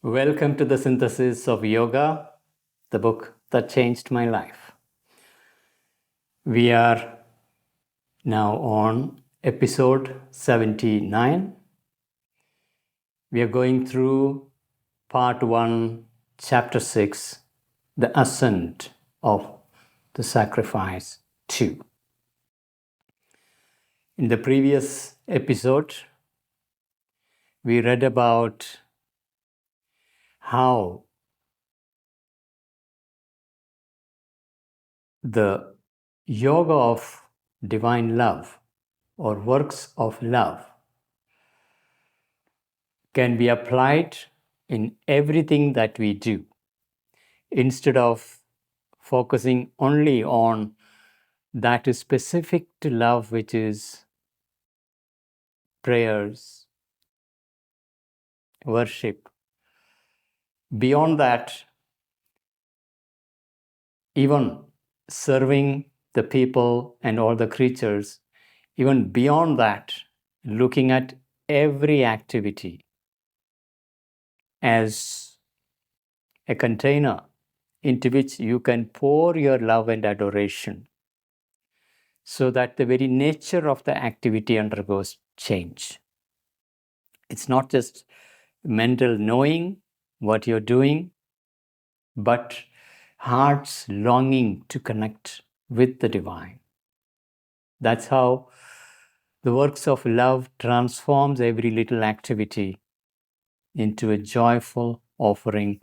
Welcome to the Synthesis of Yoga, the book that changed my life. We are now on episode 79. We are going through part 1, chapter 6, the Ascent of the Sacrifice 2. In the previous episode, we read about how the yoga of divine love or works of love can be applied in everything that we do. Instead of focusing only on that is specific to love, which is prayers, worship. Beyond that, even serving the people and all the creatures, even beyond that, looking at every activity as a container into which you can pour your love and adoration, so that the very nature of the activity undergoes change. It's not just mental knowing what you're doing, but heart's longing to connect with the divine. That's how the works of love transforms every little activity into a joyful offering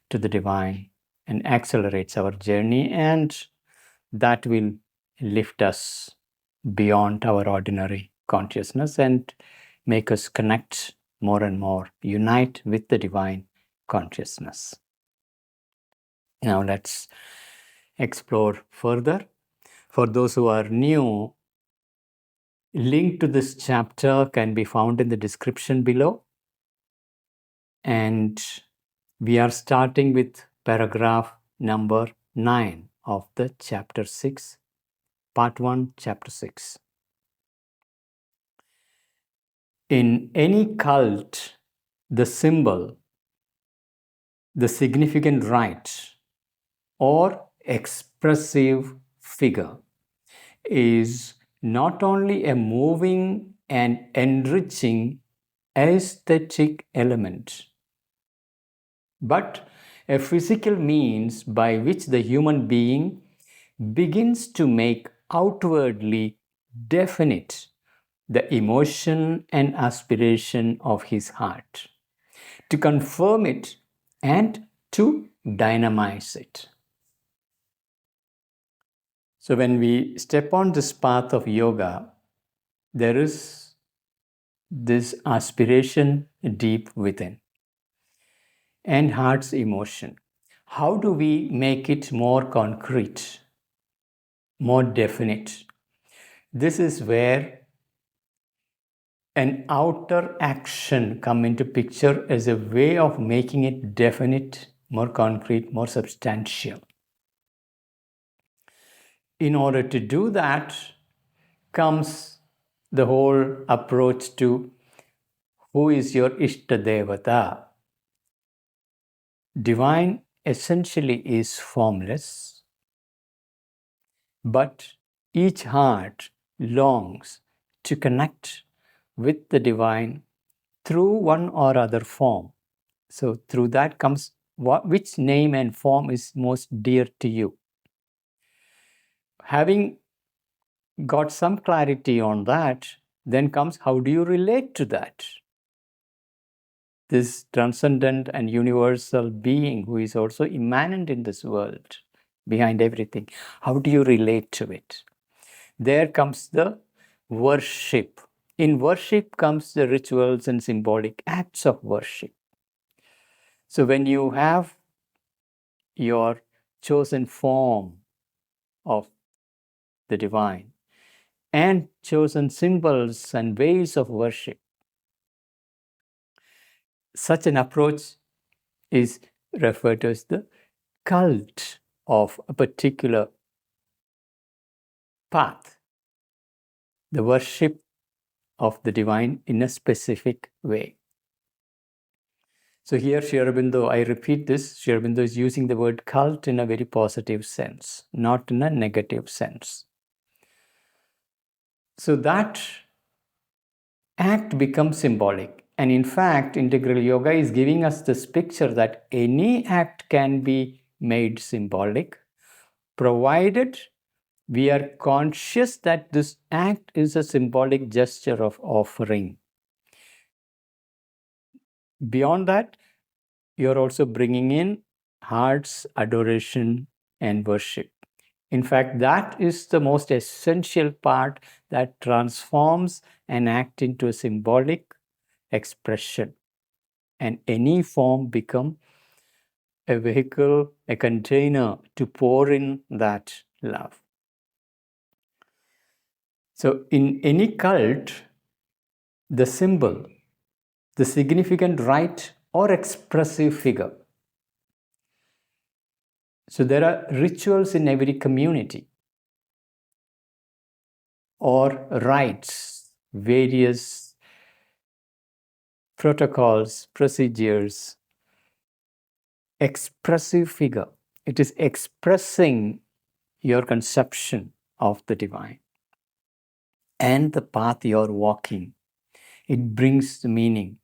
to the divine and accelerates our journey, and that will lift us beyond our ordinary consciousness and make us connect more and more, unite with the divine consciousness. Now let's explore further. For those who are new, link to this chapter can be found in the description below. And we are starting with paragraph number 9 of the chapter 6, part 1, chapter 6. In any cult, the symbol, the significant rite, or expressive figure is not only a moving and enriching aesthetic element, but a physical means by which the human being begins to make outwardly definite the emotion and aspiration of his heart, to confirm it and to dynamize it. So when we step on this path of yoga, there is this aspiration deep within and heart's emotion. How do we make it more concrete, more definite? This is where an outer action come into picture as a way of making it definite, more concrete, more substantial. In order to do that comes the whole approach to who is your Ishta Devata. Divine essentially is formless, but each heart longs to connect with the divine through one or other form. So through that comes which name and form is most dear to you. Having got some clarity on that, then comes how do you relate to that? This transcendent and universal being who is also immanent in this world, behind everything. How do you relate to it? There comes the worship. In worship comes the rituals and symbolic acts of worship. So when you have your chosen form of the divine and chosen symbols and ways of worship, such an approach is referred to as the cult of a particular path, the worship of the divine in a specific way. So here, Sri Aurobindo, I repeat this, Sri Aurobindo is using the word cult in a very positive sense, not in a negative sense. So that act becomes symbolic. And in fact, integral yoga is giving us this picture that any act can be made symbolic, provided we are conscious that this act is a symbolic gesture of offering. Beyond that, you're also bringing in heart's adoration and worship. In fact, that is the most essential part that transforms an act into a symbolic expression. And any form become a vehicle, a container to pour in that love. So in any cult, the symbol, the significant rite or expressive figure. So there are rituals in every community or rites, various protocols, procedures, expressive figure. It is expressing your conception of the divine and the path you're walking. It brings the meaning.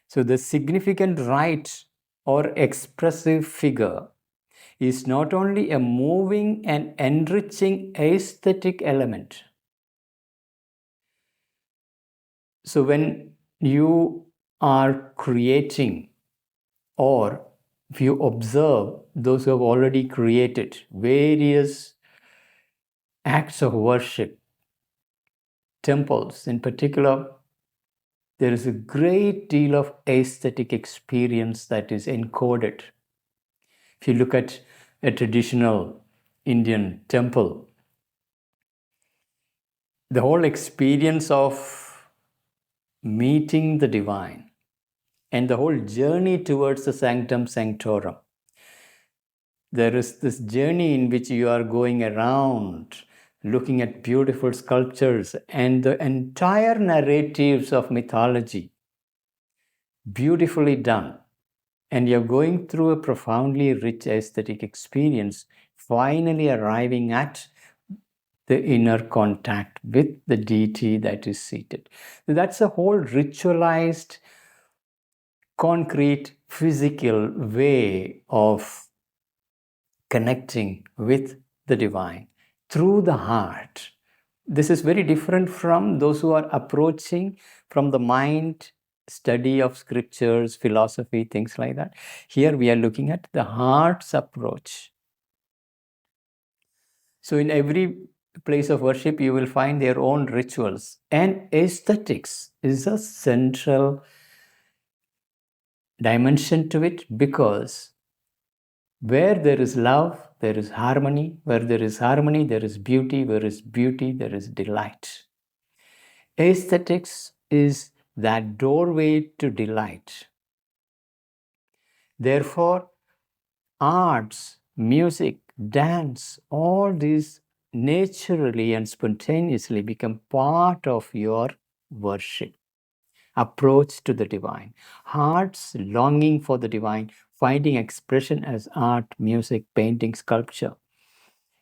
So the significant rite or expressive figure is not only a moving and enriching aesthetic element. So when you are creating, or if you observe those who have already created various acts of worship, temples in particular, there is a great deal of aesthetic experience that is encoded. If you look at a traditional Indian temple, the whole experience of meeting the divine and the whole journey towards the sanctum sanctorum, there is this journey in which you are going around looking at beautiful sculptures and the entire narratives of mythology, beautifully done. And you're going through a profoundly rich aesthetic experience, finally arriving at the inner contact with the deity that is seated. So that's a whole ritualized, concrete, physical way of connecting with the divine through the heart. This is very different from those who are approaching from the mind, study of scriptures, philosophy, things like that. Here we are looking at the heart's approach. So in every place of worship, you will find their own rituals, and aesthetics is a central dimension to it, because where there is love, there is harmony. Where there is harmony, there is beauty. Where there is beauty, there is delight. Aesthetics is that doorway to delight. Therefore, arts, music, dance, all these naturally and spontaneously become part of your worship, approach to the divine. Heart's longing for the divine, finding expression as art, music, painting, sculpture,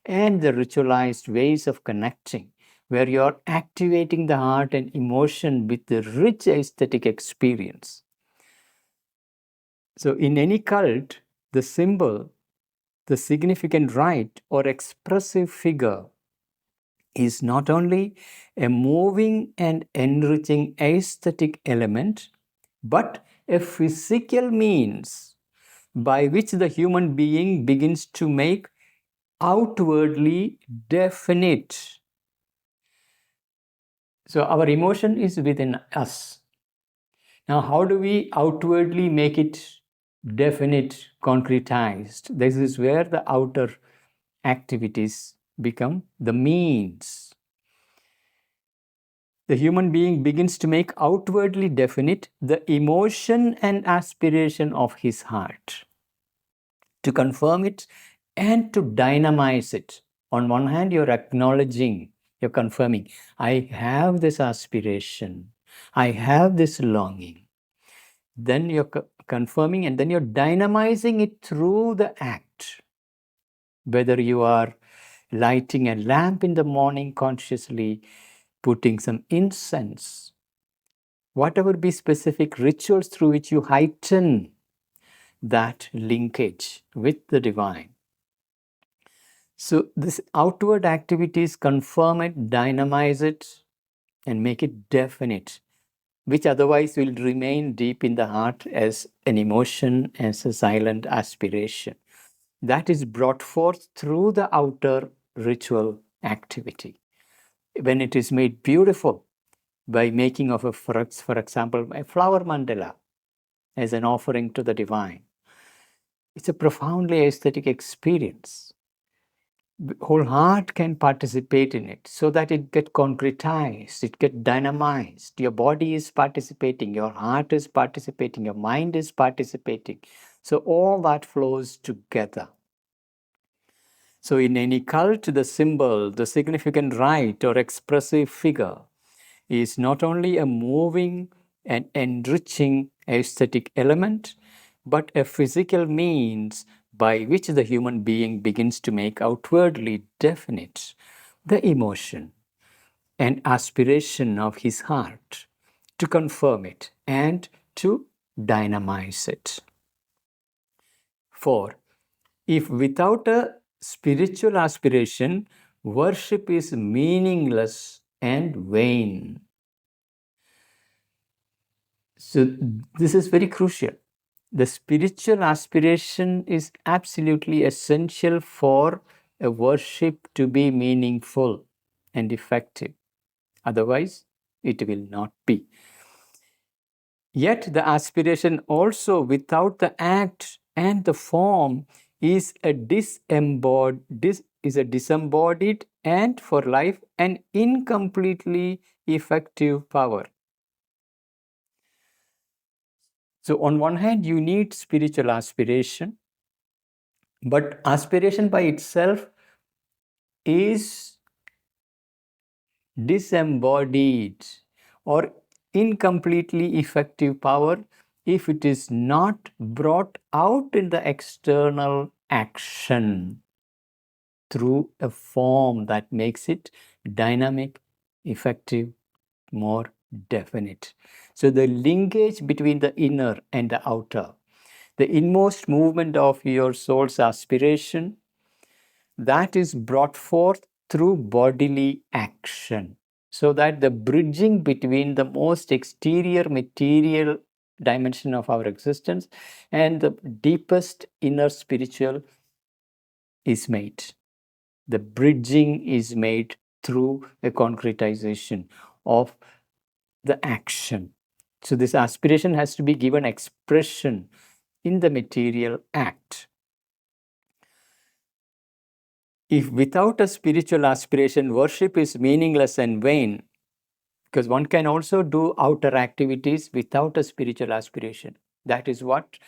and the ritualized ways of connecting, where you're activating the heart and emotion with the rich aesthetic experience. So, in any cult, the symbol, the significant rite or expressive figure is not only a moving and enriching aesthetic element, but a physical means by which the human being begins to make outwardly definite. So our emotion is within us. Now, how do we outwardly make it definite, concretized? This is where the outer activities become the means. The human being begins to make outwardly definite the emotion and aspiration of his heart, to confirm it and to dynamize it. On one hand, you're acknowledging, you're confirming, I have this aspiration, I have this longing. Then you're confirming, and then you're dynamizing it through the act. Whether you are lighting a lamp in the morning consciously, putting some incense, whatever be specific rituals through which you heighten that linkage with the divine. So this outward activities confirm it, dynamize it, and make it definite, which otherwise will remain deep in the heart as an emotion, as a silent aspiration. That is brought forth through the outer ritual activity. When it is made beautiful by making of, for example, a flower mandala as an offering to the divine, it's a profoundly aesthetic experience. Whole heart can participate in it so that it get concretized, it get dynamized. Your body is participating, your heart is participating, your mind is participating. So all that flows together. So in any cult, the symbol, the significant rite or expressive figure is not only a moving and enriching aesthetic element, but a physical means by which the human being begins to make outwardly definite the emotion and aspiration of his heart, to confirm it and to dynamize it. 4. If without a spiritual aspiration, worship is meaningless and vain. So, this is very crucial. The spiritual aspiration is absolutely essential for a worship to be meaningful and effective. Otherwise, it will not be. Yet, the aspiration also without the act and the form is a disembodied and for life an incompletely effective power. So, on one hand, you need spiritual aspiration, but aspiration by itself is disembodied or incompletely effective power if it is not brought out in the external action through a form that makes it dynamic, effective, more definite. So the linkage between the inner and the outer, the inmost movement of your soul's aspiration, that is brought forth through bodily action. So that the bridging between the most exterior material dimension of our existence and the deepest inner spiritual is made. The bridging is made through a concretization of the action. So this aspiration has to be given expression in the material act. If without a spiritual aspiration, worship is meaningless and vain, because one can also do outer activities without a spiritual aspiration. That is what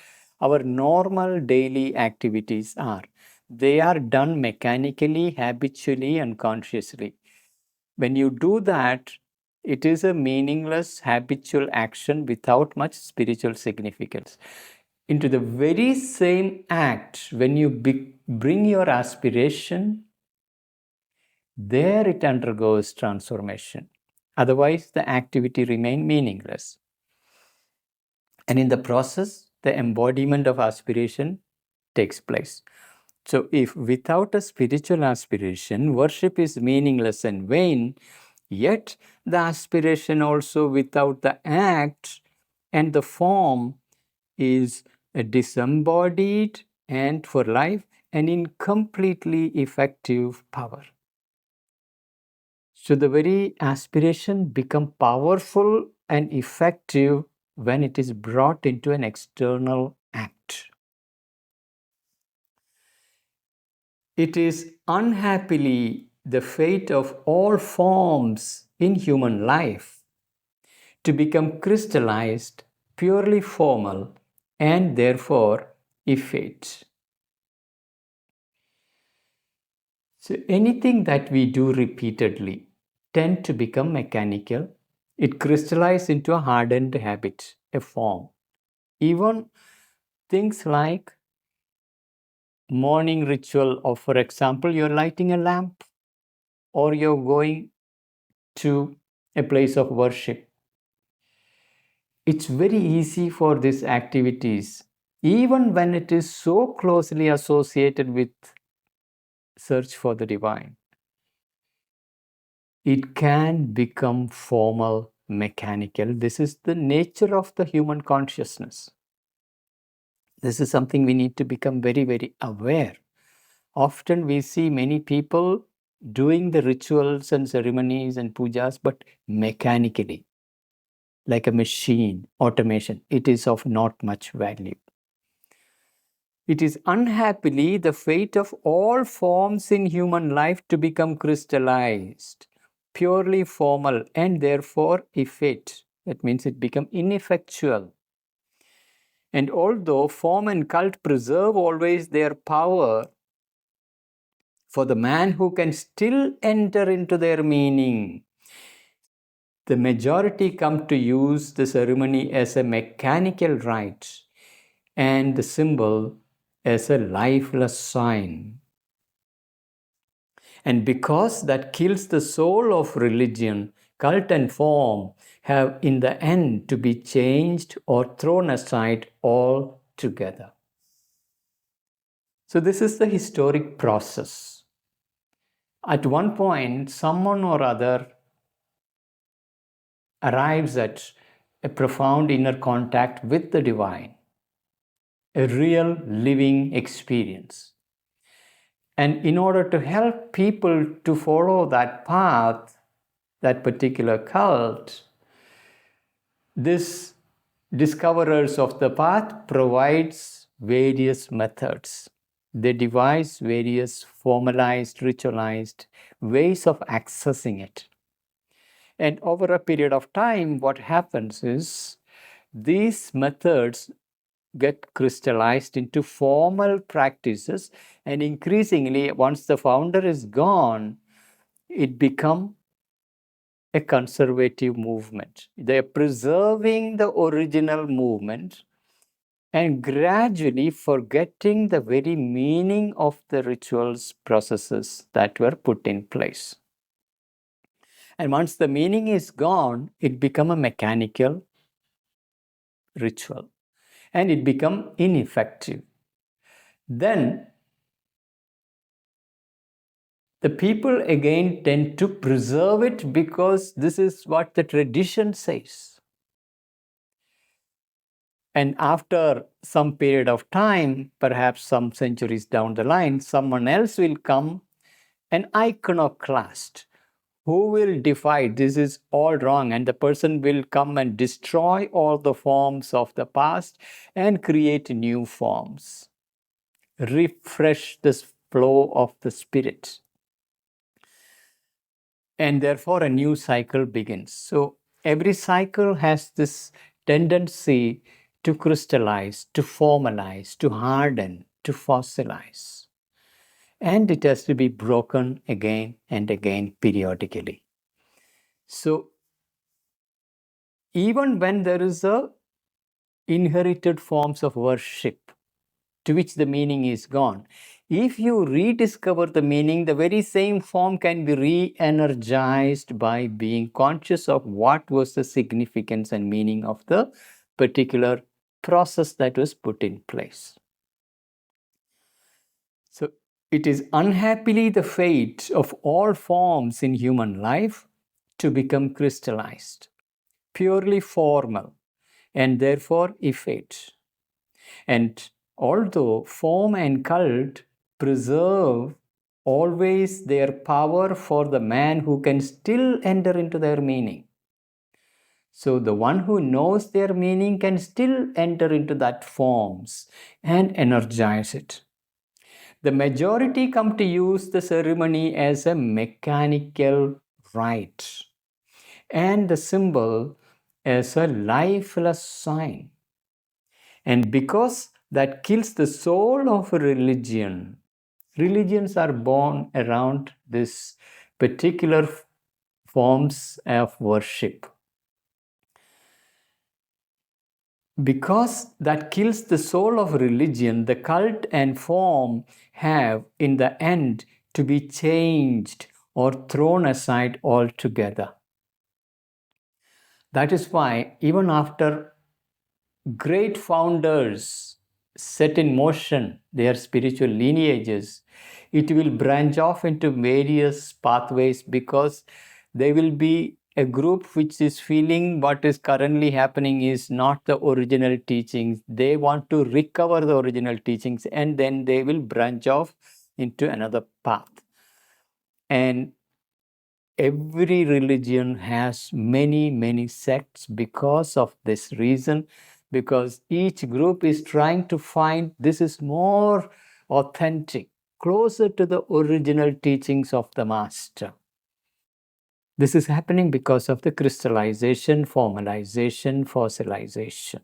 our normal daily activities are. They are done mechanically, habitually, and consciously. When you do that, it is a meaningless habitual action without much spiritual significance. Into the very same act, when you bring your aspiration, there it undergoes transformation. Otherwise, the activity remains meaningless. And in the process, the embodiment of aspiration takes place. So, if without a spiritual aspiration, worship is meaningless and vain, yet the aspiration also without the act and the form is a disembodied and for life an incompletely effective power. So the very aspiration become powerful and effective when it is brought into an external act. It is unhappily the fate of all forms in human life to become crystallized, purely formal, and therefore effete. So anything that we do repeatedly tend to become mechanical. It crystallizes into a hardened habit, a form. Even things like morning ritual of, for example, you're lighting a lamp or you're going to a place of worship. It's very easy for these activities, even when it is so closely associated with search for the divine. It can become formal, mechanical. This is the nature of the human consciousness. This is something we need to become very, very aware. Often we see many people doing the rituals and ceremonies and pujas, but mechanically, like a machine, automation. It is of not much value. It is unhappily the fate of all forms in human life to become crystallized, purely formal, and therefore effete. That means it become ineffectual. And although form and cult preserve always their power, for the man who can still enter into their meaning, the majority come to use the ceremony as a mechanical rite and the symbol as a lifeless sign. And because that kills the soul of religion, cult and form have in the end to be changed or thrown aside altogether. So, this is the historic process. At one point, someone or other arrives at a profound inner contact with the divine, a real living experience. And in order to help people to follow that path, that particular cult, this discoverers of the path provides various methods. They devise various formalized, ritualized ways of accessing it. And over a period of time, what happens is these methods get crystallized into formal practices, and increasingly, once the founder is gone, it becomes a conservative movement. They are preserving the original movement and gradually forgetting the very meaning of the rituals processes that were put in place. And once the meaning is gone, it becomes a mechanical ritual and it becomes ineffective. Then the people again tend to preserve it because this is what the tradition says. And after some period of time, perhaps some centuries down the line, someone else will come, an iconoclast, who will defy this is all wrong, and the person will come and destroy all the forms of the past and create new forms, refresh this flow of the spirit. And therefore a new cycle begins. So every cycle has this tendency to crystallize, to formalize, to harden, to fossilize. And it has to be broken again and again periodically. So even when there is a inherited forms of worship to which the meaning is gone, if you rediscover the meaning, the very same form can be re-energized by being conscious of what was the significance and meaning of the particular process that was put in place. So it is unhappily the fate of all forms in human life to become crystallized, purely formal, and therefore effete. And although form and cult preserve always their power for the man who can still enter into their meaning. So the one who knows their meaning can still enter into that forms and energize it. The majority come to use the ceremony as a mechanical rite and the symbol as a lifeless sign. And because that kills the soul of a religion, religions are born around this particular forms of worship. Because that kills the soul of religion, the cult and form have in the end to be changed or thrown aside altogether. That is why, even after great founders set in motion their spiritual lineages, it will branch off into various pathways, because there will be a group which is feeling what is currently happening is not the original teachings. They want to recover the original teachings, and then they will branch off into another path. And every religion has many sects because of this reason, because each group is trying to find this is more authentic, closer to the original teachings of the master. This is happening because of the crystallization, formalization, fossilization.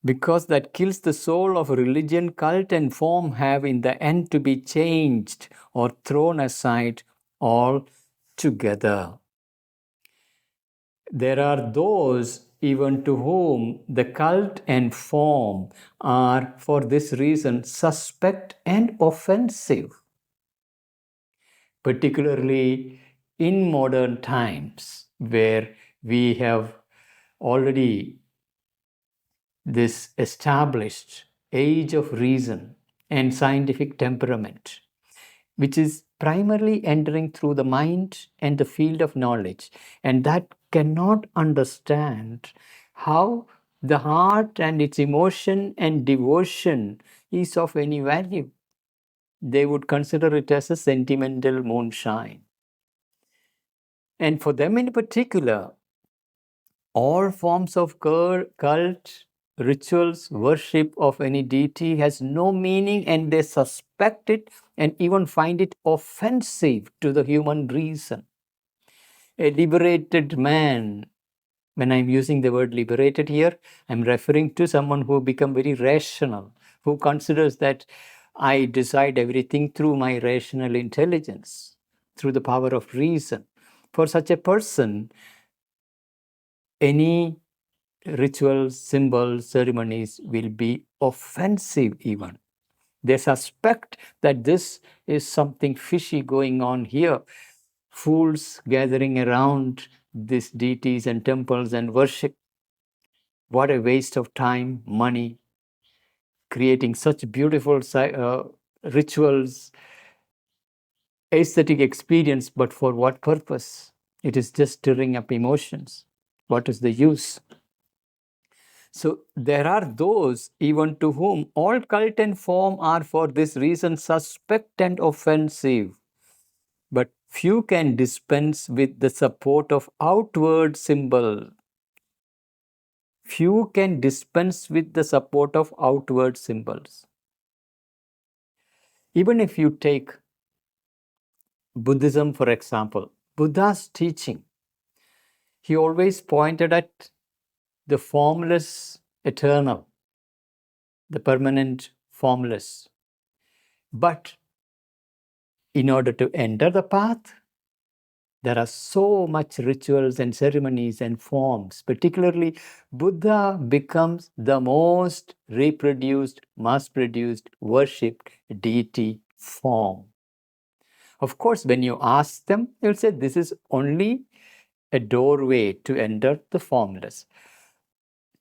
Because that kills the soul of religion, cult and form have in the end to be changed or thrown aside altogether. There are those even to whom the cult and form are, for this reason, suspect and offensive, particularly in modern times, where we have already this established age of reason and scientific temperament, which is primarily entering through the mind and the field of knowledge, and that cannot understand how the heart and its emotion and devotion is of any value. They would consider it as a sentimental moonshine. And for them in particular, all forms of cult, rituals, worship of any deity has no meaning, and they suspect it and even find it offensive to the human reason. A liberated man, when I'm using the word liberated here, I'm referring to someone who become very rational, who considers that I decide everything through my rational intelligence, through the power of reason. For such a person, any rituals, symbols, ceremonies will be offensive even. They suspect that this is something fishy going on here. Fools gathering around these deities and temples and worship. What a waste of time, money, creating such beautiful rituals, aesthetic experience, but for what purpose? It is just stirring up emotions. What is the use? So there are those even to whom all cult and form are for this reason suspect and offensive. But few can dispense with the support of outward symbol. Few can dispense with the support of outward symbols. Even if you take Buddhism, for example, Buddha's teaching, he always pointed at the formless eternal, the permanent formless. But in order to enter the path, there are so much rituals and ceremonies and forms. Particularly, Buddha becomes the most reproduced, mass-produced, worshipped deity form. Of course, when you ask them, they'll say this is only a doorway to enter the formless.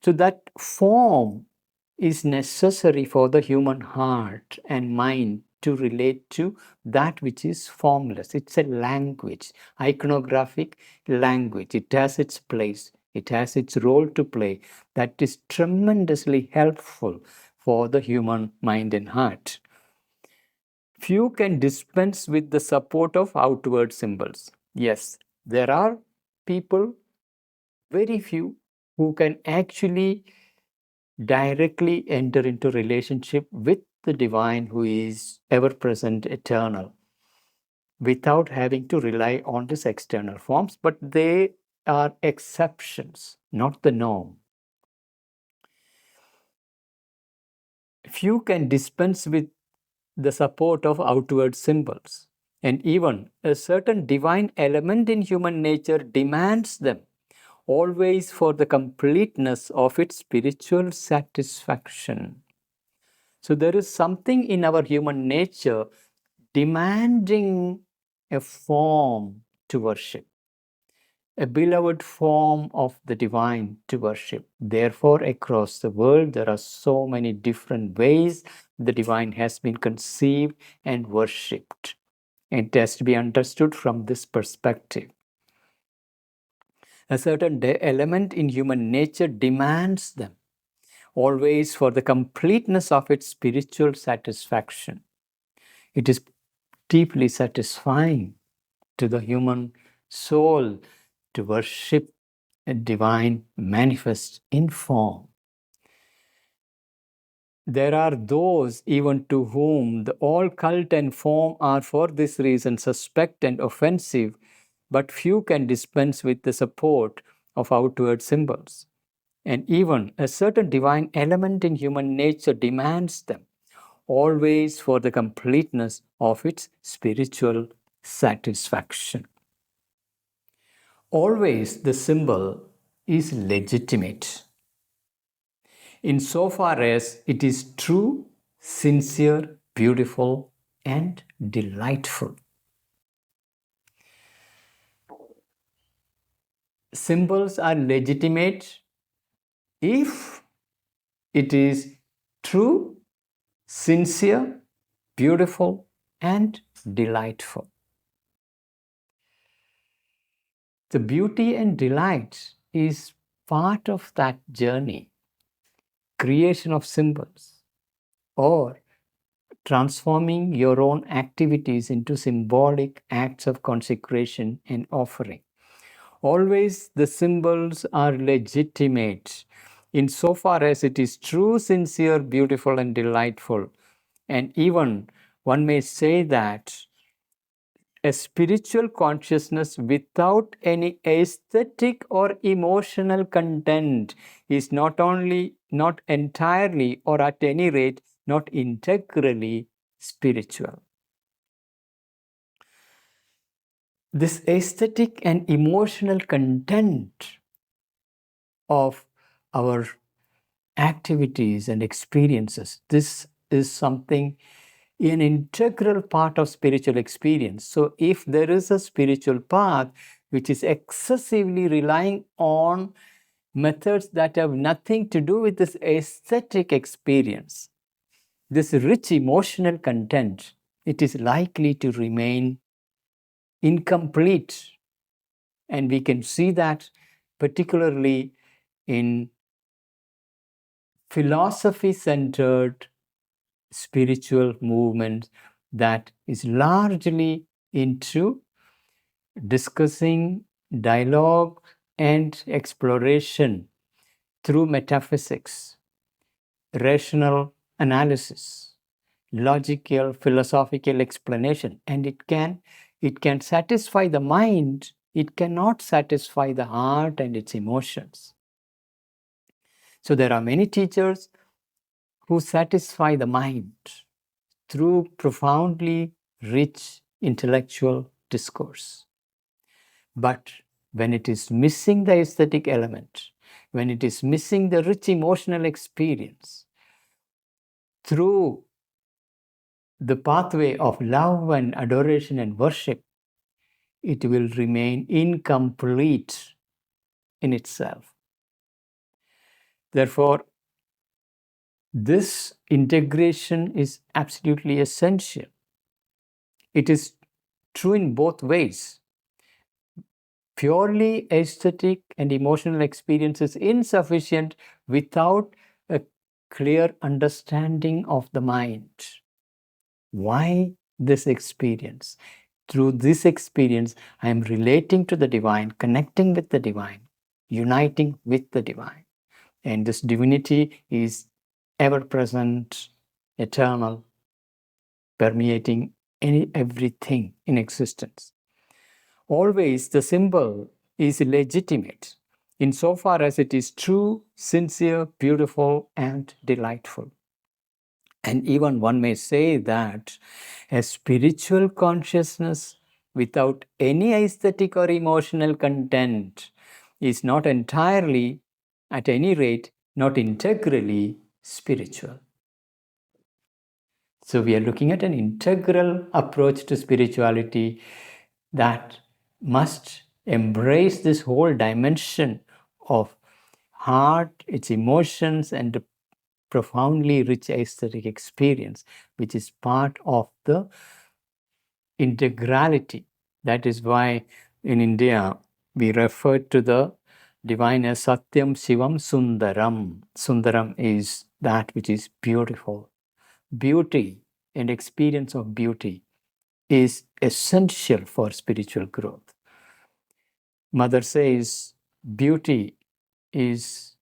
So that form is necessary for the human heart and mind to relate to that which is formless. It's a language, iconographic language. It has its place. It has its role to play that is tremendously helpful for the human mind and heart. Few can dispense with the support of outward symbols. Yes, there are people, very few, who can actually directly enter into relationship with the divine who is ever present, eternal, without having to rely on these external forms, but they are exceptions, not the norm. Few can dispense with the support of outward symbols, and even a certain divine element in human nature demands them. always for the completeness of its spiritual satisfaction. So there is something in our human nature demanding a form to worship, a beloved form of the divine to worship. Therefore, across the world, there are so many different ways the divine has been conceived and worshipped. It has to be understood from this perspective. A certain element in human nature demands them, always for the completeness of its spiritual satisfaction. It is deeply satisfying to the human soul to worship a divine manifest in form. There are those even to whom the all cult and form are for this reason suspect and offensive, but few can dispense with the support of outward symbols. And even a certain divine element in human nature demands them, always for the completeness of its spiritual satisfaction. Always the symbol is legitimate insofar as it is true, sincere, beautiful, and delightful. Symbols are legitimate if it is true, sincere, beautiful, and delightful. The beauty and delight is part of that journey, creation of symbols, or transforming your own activities into symbolic acts of consecration and offering. Always the symbols are legitimate insofar as it is true, sincere, beautiful, and delightful. And even one may say that a spiritual consciousness without any aesthetic or emotional content is not entirely, or at any rate, not integrally spiritual. This aesthetic and emotional content of our activities and experiences, this is something, an integral part of spiritual experience. So if there is a spiritual path which is excessively relying on methods that have nothing to do with this aesthetic experience, this rich emotional content, it is likely to remain incomplete. And we can see that particularly in philosophy-centered spiritual movements that is largely into discussing dialogue and exploration through metaphysics, rational analysis, logical philosophical explanation. And it can satisfy the mind, it cannot satisfy the heart and its emotions. So there are many teachers who satisfy the mind through profoundly rich intellectual discourse. But when it is missing the aesthetic element, when it is missing the rich emotional experience, through the pathway of love and adoration and worship, it will remain incomplete in itself. Therefore, this integration is absolutely essential. It is true in both ways. Purely aesthetic and emotional experience is insufficient without a clear understanding of the mind. Why this experience? Through this experience, I am relating to the divine, connecting with the divine, uniting with the divine. And this divinity is ever present, eternal, permeating everything in existence. Always the symbol is legitimate insofar as it is true, sincere, beautiful, and delightful. And even one may say that a spiritual consciousness without any aesthetic or emotional content is not entirely, at any rate, not integrally spiritual. So we are looking at an integral approach to spirituality that must embrace this whole dimension of heart, its emotions, and the profoundly rich aesthetic experience, which is part of the integrality. That is why in India we refer to the divine as Satyam Shivam Sundaram. Sundaram is that which is beautiful. Beauty and experience of beauty is essential for spiritual growth. Mother says beauty is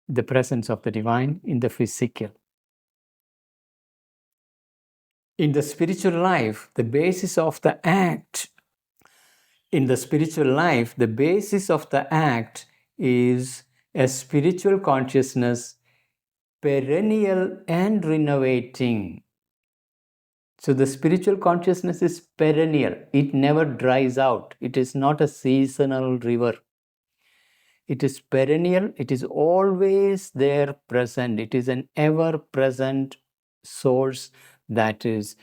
the presence of the divine in the physical. In the spiritual life, the basis of the act is a spiritual consciousness, perennial and renovating. So the spiritual consciousness is perennial. It never dries out. It is not a seasonal river. It is perennial. It is always there present. It is an ever-present source that is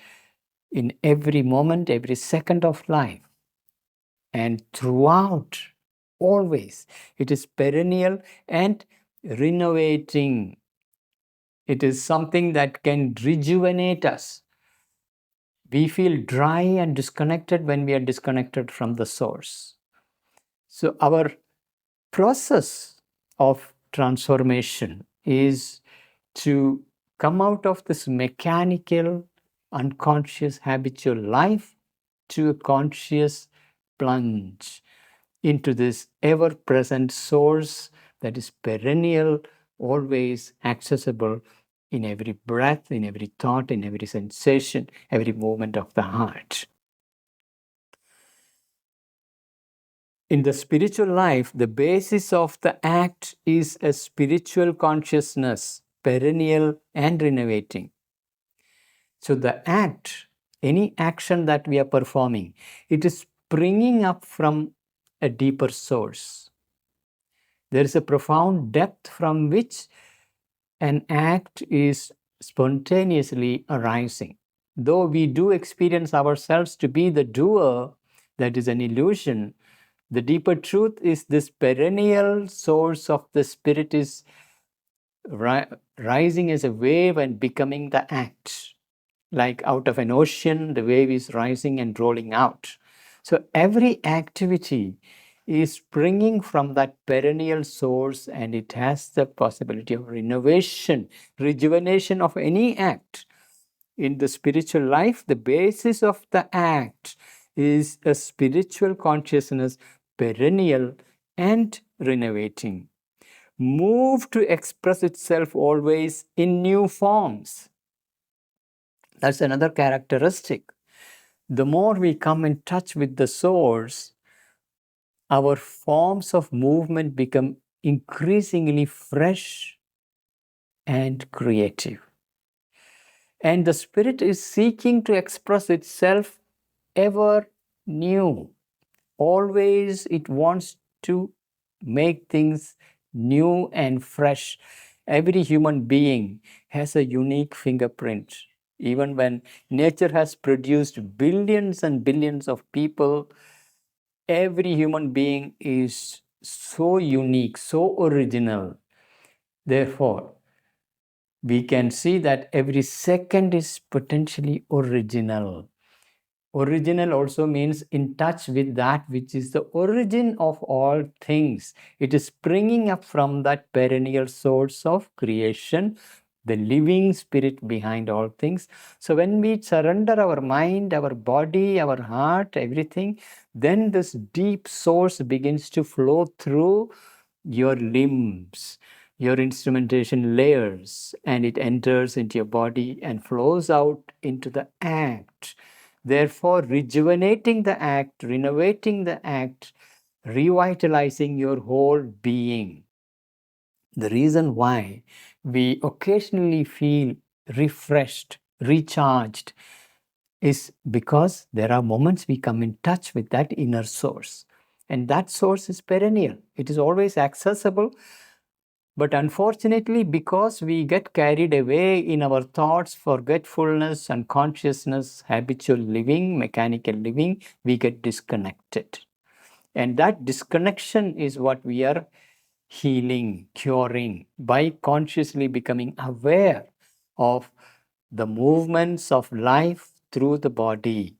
in every moment, every second of life. And throughout, always, it is perennial and renovating. It is something that can rejuvenate us. We feel dry and disconnected when we are disconnected from the source. So our process of transformation is to come out of this mechanical, unconscious, habitual life to a conscious plunge into this ever-present source that is perennial, always accessible in every breath, in every thought, in every sensation, every movement of the heart. In the spiritual life, the basis of the act is a spiritual consciousness, perennial and renovating. So the act, any action that we are performing, it is springing up from a deeper source. There is a profound depth from which an act is spontaneously arising. Though we do experience ourselves to be the doer, that is an illusion. The deeper truth is this perennial source of the spirit is rising as a wave and becoming the act. Like out of an ocean, the wave is rising and rolling out. So every activity is springing from that perennial source, and it has the possibility of renovation, rejuvenation of any act. In the spiritual life, the basis of the act is a spiritual consciousness, perennial and renovating, moved to express itself always in new forms. That's another characteristic. The more we come in touch with the source, our forms of movement become increasingly fresh and creative. And the spirit is seeking to express itself ever new. Always it wants to make things new and fresh. Every human being has a unique fingerprint. Even when nature has produced billions and billions of people, every human being is so unique, so original. Therefore, we can see that every second is potentially original. Original also means in touch with that which is the origin of all things. It is springing up from that perennial source of creation, the living spirit behind all things. So when we surrender our mind, our body, our heart, everything, then this deep source begins to flow through your limbs, your instrumentation layers, and it enters into your body and flows out into the act. Therefore, rejuvenating the act, renovating the act, revitalizing your whole being. The reason why we occasionally feel refreshed, recharged, is because there are moments we come in touch with that inner source. And that source is perennial. It is always accessible. But unfortunately, because we get carried away in our thoughts, forgetfulness, unconsciousness, habitual living, mechanical living, we get disconnected. And that disconnection is what we are healing, curing by consciously becoming aware of the movements of life through the body,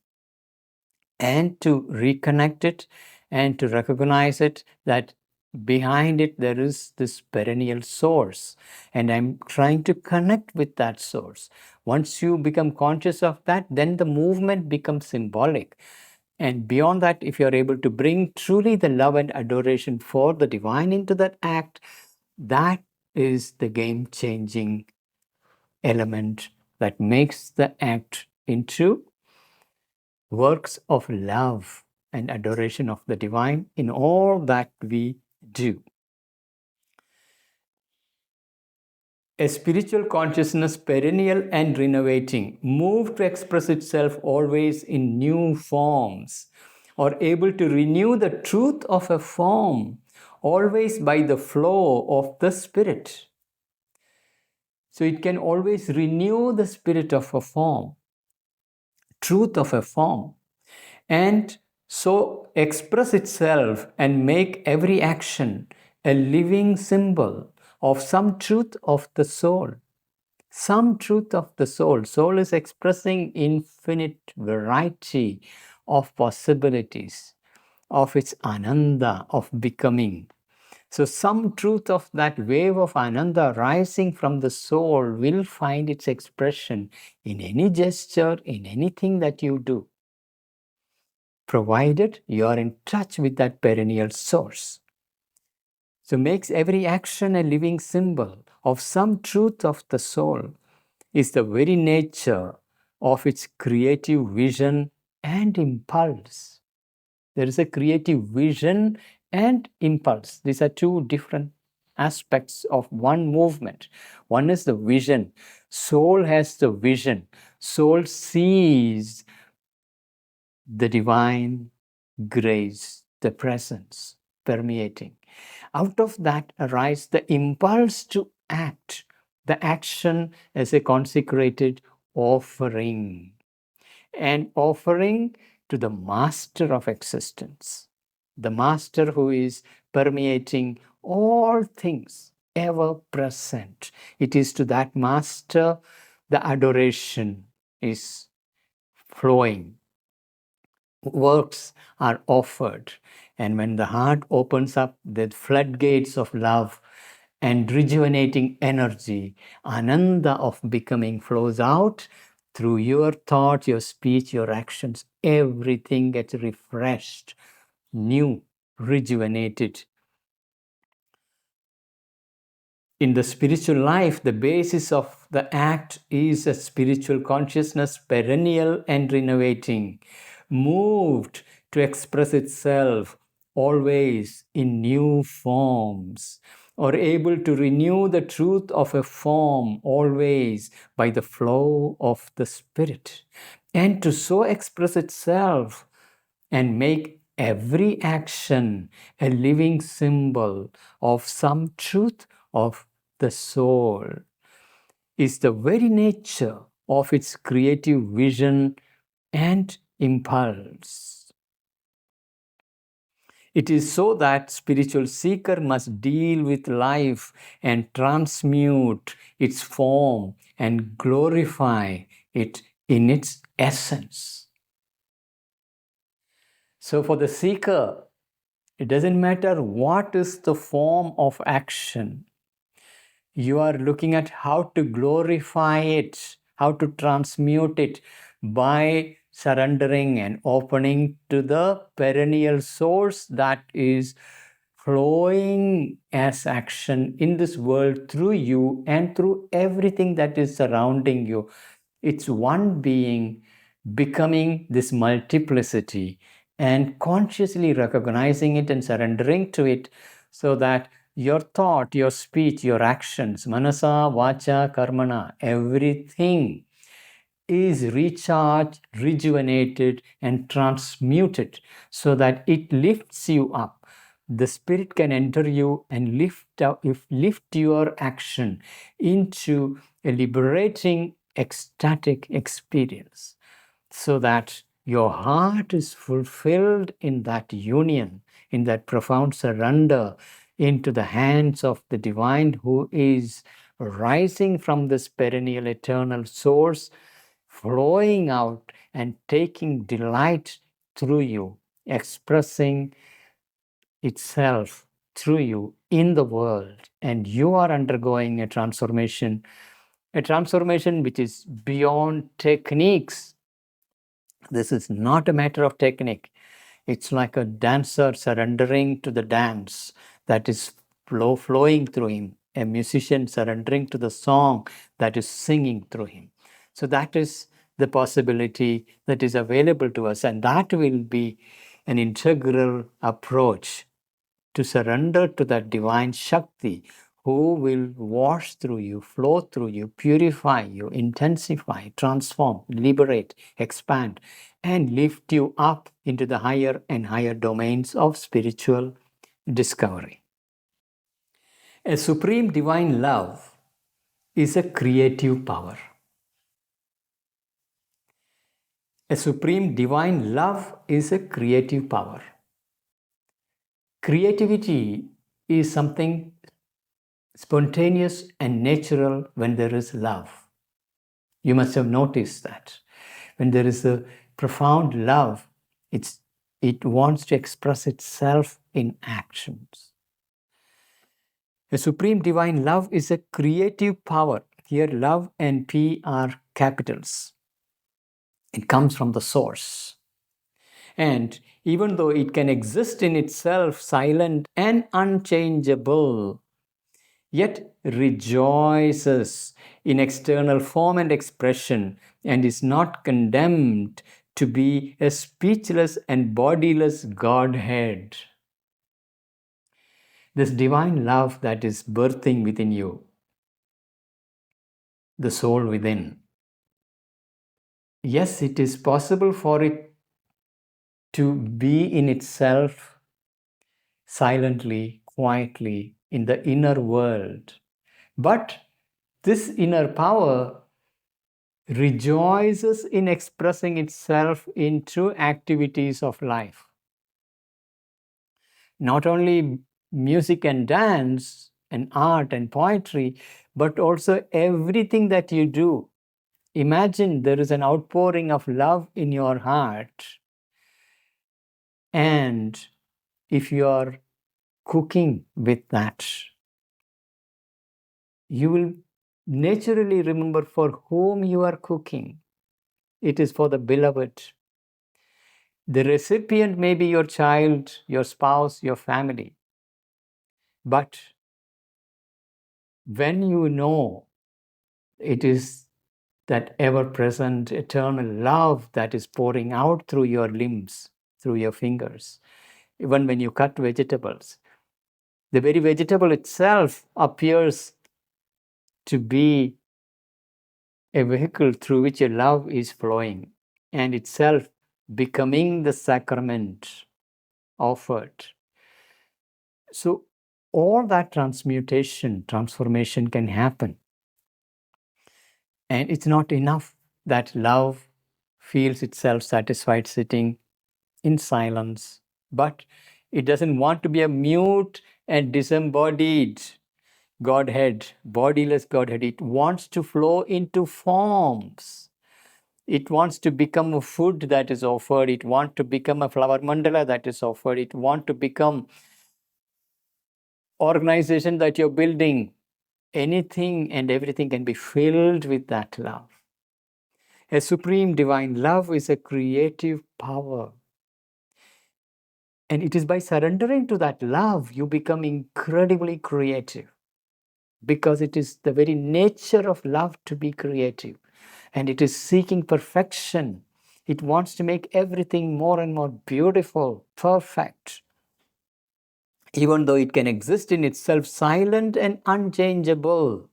and to reconnect it and to recognize it, that behind it there is this perennial source, and I'm trying to connect with that source. Once you become conscious of that, then the movement becomes symbolic. And beyond that, if you're able to bring truly the love and adoration for the divine into that act, that is the game changing element that makes the act into works of love and adoration of the divine in all that we do. A spiritual consciousness, perennial and renovating, moved to express itself always in new forms, or able to renew the truth of a form, always by the flow of the Spirit. So it can always renew the spirit of a form, truth of a form, and so express itself and make every action a living symbol of some truth of the soul. Some truth of the soul. Soul is expressing infinite variety of possibilities, of its ananda, of becoming. So some truth of that wave of ananda rising from the soul will find its expression in any gesture, in anything that you do, provided you are in touch with that perennial source. So makes every action a living symbol of some truth of the soul, is the very nature of its creative vision and impulse. There is a creative vision and impulse. These are two different aspects of one movement. One is the vision. Soul has the vision. Soul sees the divine grace, the presence permeating. Out of that arises the impulse to act, the action as a consecrated offering, an offering to the master of existence, the master who is permeating all things, ever present. It is to that master the adoration is flowing, works are offered. And when the heart opens up, the floodgates of love and rejuvenating energy, ananda of becoming flows out through your thought, your speech, your actions. Everything gets refreshed, new, rejuvenated. In the spiritual life, the basis of the act is a spiritual consciousness, perennial and renovating, moved to express itself always in new forms, or able to renew the truth of a form always by the flow of the Spirit, and to so express itself and make every action a living symbol of some truth of the soul, is the very nature of its creative vision and impulse. It is so that spiritual seeker must deal with life and transmute its form and glorify it in its essence. So for the seeker, it doesn't matter what is the form of action. You are looking at how to glorify it, how to transmute it by surrendering and opening to the perennial source that is flowing as action in this world through you and through everything that is surrounding you. It's one being becoming this multiplicity and consciously recognizing it and surrendering to it, so that your thought, your speech, your actions, manasa, vacha, karmana, everything is recharged, rejuvenated, and transmuted so that it lifts you up. The Spirit can enter you and lift your action into a liberating, ecstatic experience so that your heart is fulfilled in that union, in that profound surrender into the hands of the divine who is rising from this perennial eternal source, flowing out and taking delight through you, expressing itself through you in the world. And you are undergoing a transformation which is beyond techniques. This is not a matter of technique. It's like a dancer surrendering to the dance that is flowing through him, a musician surrendering to the song that is singing through him. So that is the possibility that is available to us, and that will be an integral approach to surrender to that divine Shakti who will wash through you, flow through you, purify you, intensify, transform, liberate, expand, and lift you up into the higher and higher domains of spiritual discovery. A supreme divine love is a creative power. A supreme divine love is a creative power. Creativity is something spontaneous and natural when there is love. You must have noticed that. When there is a profound love, it wants to express itself in actions. A supreme divine love is a creative power. Here, love and P are capitals. It comes from the source. And even though it can exist in itself, silent and unchangeable, yet rejoices in external form and expression and is not condemned to be a speechless and bodiless Godhead. This divine love that is birthing within you, the soul within. Yes, it is possible for it to be in itself silently, quietly, in the inner world. But this inner power rejoices in expressing itself in true activities of life. Not only music and dance and art and poetry, but also everything that you do. Imagine there is an outpouring of love in your heart. And if you are cooking with that, you will naturally remember for whom you are cooking. It is for the beloved. The recipient may be your child, your spouse, your family. But when you know it is that ever-present eternal love that is pouring out through your limbs, through your fingers, even when you cut vegetables, the very vegetable itself appears to be a vehicle through which your love is flowing and itself becoming the sacrament offered. So all that transformation can happen. And it's not enough that love feels itself satisfied sitting in silence, but it doesn't want to be a mute and disembodied Godhead, bodiless Godhead. It wants to flow into forms. It wants to become a food that is offered. It wants to become a flower mandala that is offered. It wants to become organization that you're building. Anything and everything can be filled with that love. A supreme divine love is a creative power. And it is by surrendering to that love, you become incredibly creative. Because it is the very nature of love to be creative. And it is seeking perfection. It wants to make everything more and more beautiful, perfect. Even though it can exist in itself silent and unchangeable,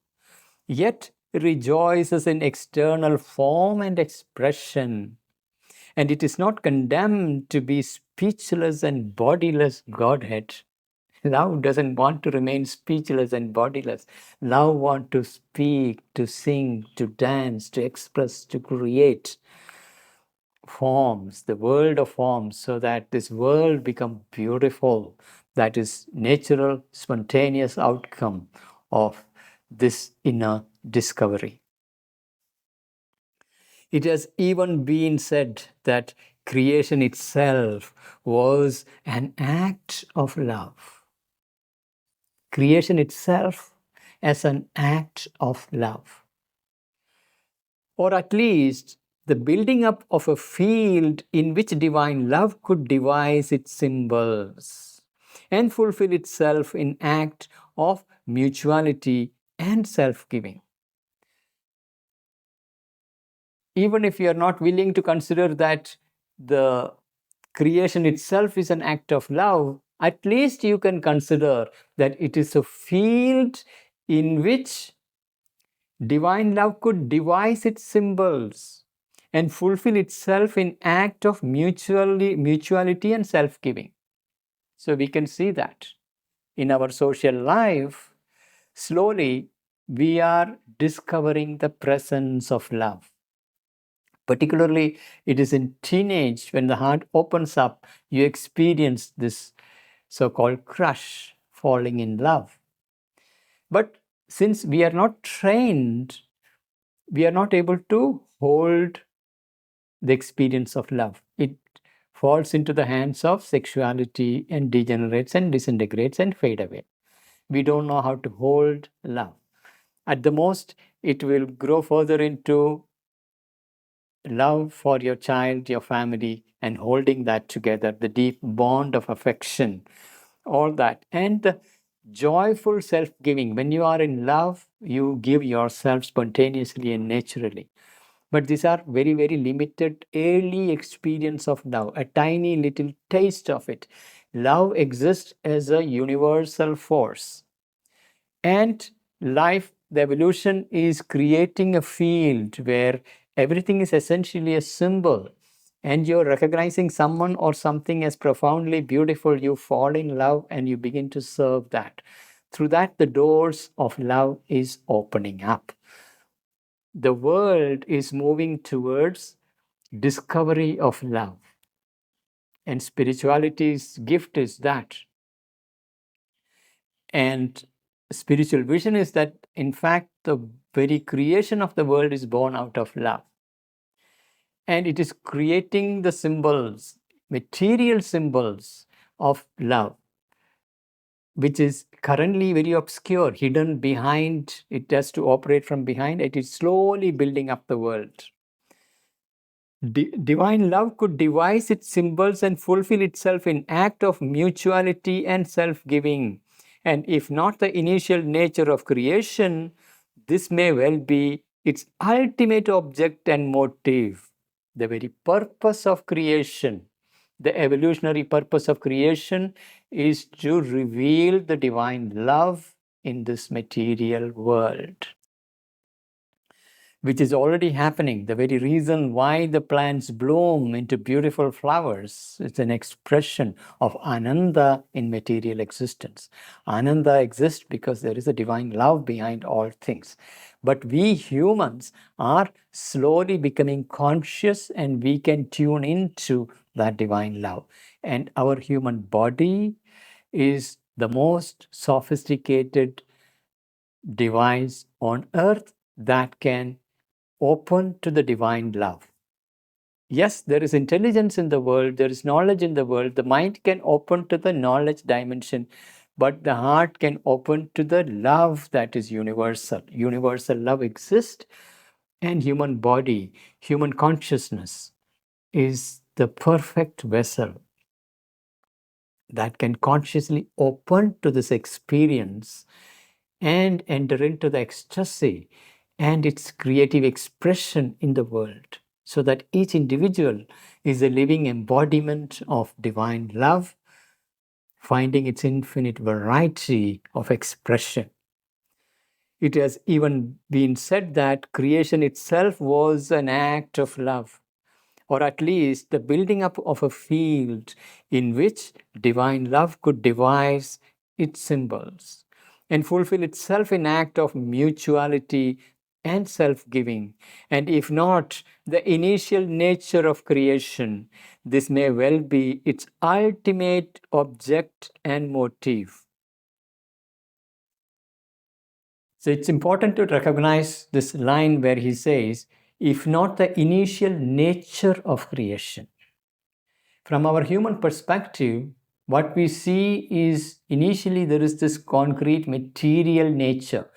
yet rejoices in external form and expression, and it is not condemned to be speechless and bodiless Godhead. Love doesn't want to remain speechless and bodiless. Love wants to speak, to sing, to dance, to express, to create forms, the world of forms, so that this world become beautiful. That is natural, spontaneous outcome of this inner discovery. It has even been said that creation itself was an act of love. Creation itself as an act of love. Or at least the building up of a field in which divine love could devise its symbols and fulfill itself in act of mutuality and self-giving. Even if you are not willing to consider that the creation itself is an act of love, at least you can consider that it is a field in which divine love could devise its symbols and fulfill itself in act of mutuality and self-giving. So we can see that in our social life, slowly we are discovering the presence of love. Particularly, it is in teenage when the heart opens up, you experience this so-called crush, falling in love. But since we are not trained, we are not able to hold the experience of love. It falls into the hands of sexuality and degenerates and disintegrates and fade away. We don't know how to hold love. At the most, it will grow further into love for your child, your family, and holding that together, the deep bond of affection, all that. And the joyful self giving. When you are in love, you give yourself spontaneously and naturally. But these are very, very limited early experience of love, a tiny little taste of it. Love exists as a universal force. And life, the evolution is creating a field where everything is essentially a symbol. And you're recognizing someone or something as profoundly beautiful, you fall in love and you begin to serve that. Through that, the doors of love is opening up. The world is moving towards discovery of love. And spirituality's gift is that. And spiritual vision is that, in fact, the very creation of the world is born out of love. And it is creating the symbols, material symbols of love, which is currently very obscure, hidden behind, it has to operate from behind. It is slowly building up the world. Divine love could devise its symbols and fulfill itself in act of mutuality and self-giving. And if not the initial nature of creation, this may well be its ultimate object and motive. The very purpose of creation, the evolutionary purpose of creation, is to reveal the divine love in this material world, which is already happening. The very reason why the plants bloom into beautiful flowers is an expression of Ananda in material existence. Ananda exists because there is a divine love behind all things. But we humans are slowly becoming conscious and we can tune into that divine love. And our human body is the most sophisticated device on earth that can open to the divine love. Yes, there is intelligence in the world, there is knowledge in the world. The mind can open to the knowledge dimension, but the heart can open to the love that is universal. Universal love exists, and human body, human consciousness is the perfect vessel that can consciously open to this experience and enter into the ecstasy and its creative expression in the world, so that each individual is a living embodiment of divine love, finding its infinite variety of expression. It has even been said that creation itself was an act of love, or at least the building up of a field in which divine love could devise its symbols and fulfill itself in act of mutuality and self-giving. And if not the initial nature of creation, this may well be its ultimate object and motive. So it's important to recognize this line where he says, if not the initial nature of creation. From our human perspective, what we see is initially there is this concrete material nature.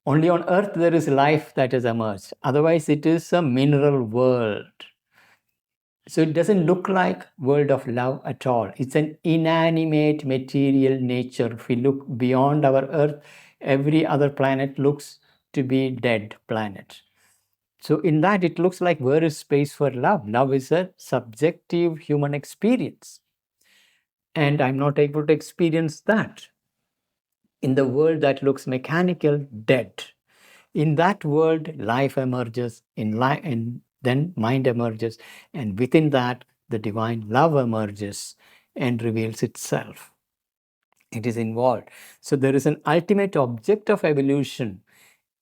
Only on earth there is life that has emerged. Otherwise, it is a mineral world. So it doesn't look like world of love at all. It's an inanimate material nature. If we look beyond our earth, every other planet looks to be dead planet. So in that, it looks like where is space for love? Love is a subjective human experience. And I'm not able to experience that in the world that looks mechanical, dead. In that world, life emerges, and then mind emerges, and within that, the divine love emerges and reveals itself. It is involved. So there is an ultimate object of evolution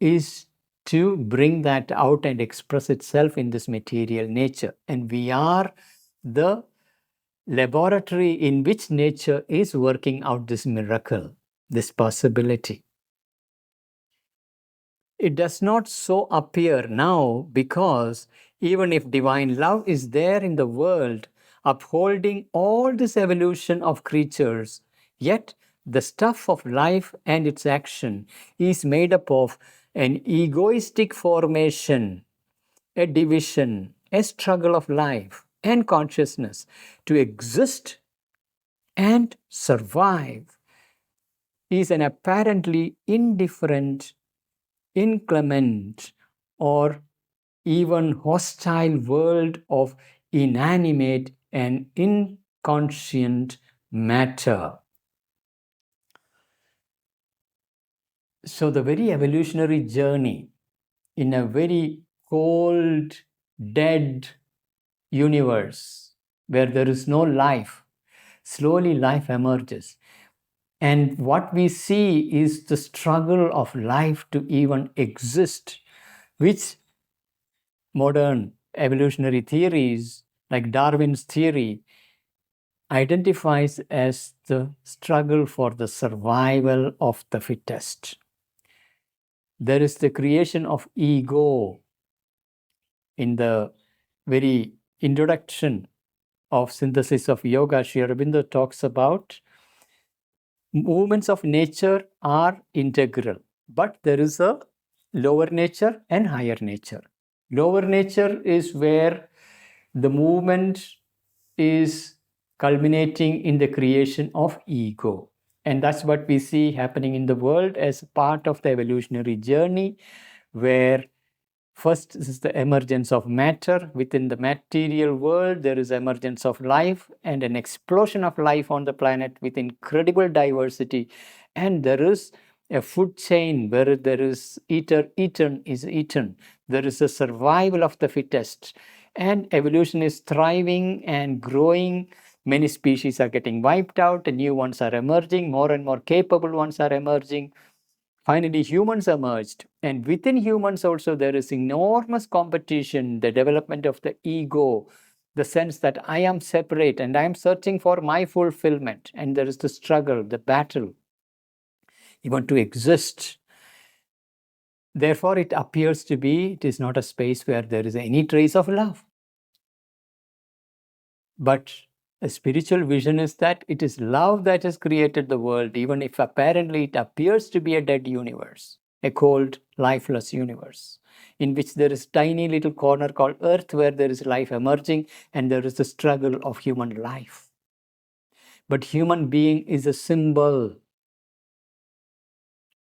is to bring that out and express itself in this material nature. And we are the laboratory in which nature is working out this miracle, this possibility. It does not so appear now because even if divine love is there in the world, upholding all this evolution of creatures, yet the stuff of life and its action is made up of an egoistic formation, a division, a struggle of life and consciousness to exist and survive is an apparently indifferent, inclement, or even hostile world of inanimate and inconscient matter. So, the very evolutionary journey in a very cold, dead universe where there is no life, slowly life emerges. And what we see is the struggle of life to even exist, which modern evolutionary theories like Darwin's theory identifies as the struggle for the survival of the fittest. There is the creation of ego. In the very introduction of Synthesis of Yoga, Sri Aurobindo talks about movements of nature are integral, but there is a lower nature and higher nature. Lower nature is where the movement is culminating in the creation of ego. And that's what we see happening in the world as part of the evolutionary journey, where first is the emergence of matter. Within the material world, there is emergence of life and an explosion of life on the planet with incredible diversity. And there is a food chain where there is eaten is eaten. There is a survival of the fittest. And evolution is thriving and growing. Many species are getting wiped out, and new ones are emerging, more and more capable ones are emerging. Finally, humans emerged, and within humans also there is enormous competition, the development of the ego, the sense that I am separate and I am searching for my fulfillment, and there is the struggle, the battle, even to exist. Therefore, it appears to be, it is not a space where there is any trace of love. But a spiritual vision is that it is love that has created the world, even if apparently it appears to be a dead universe, a cold, lifeless universe, in which there is a tiny little corner called Earth where there is life emerging and there is the struggle of human life. But human being is a symbol,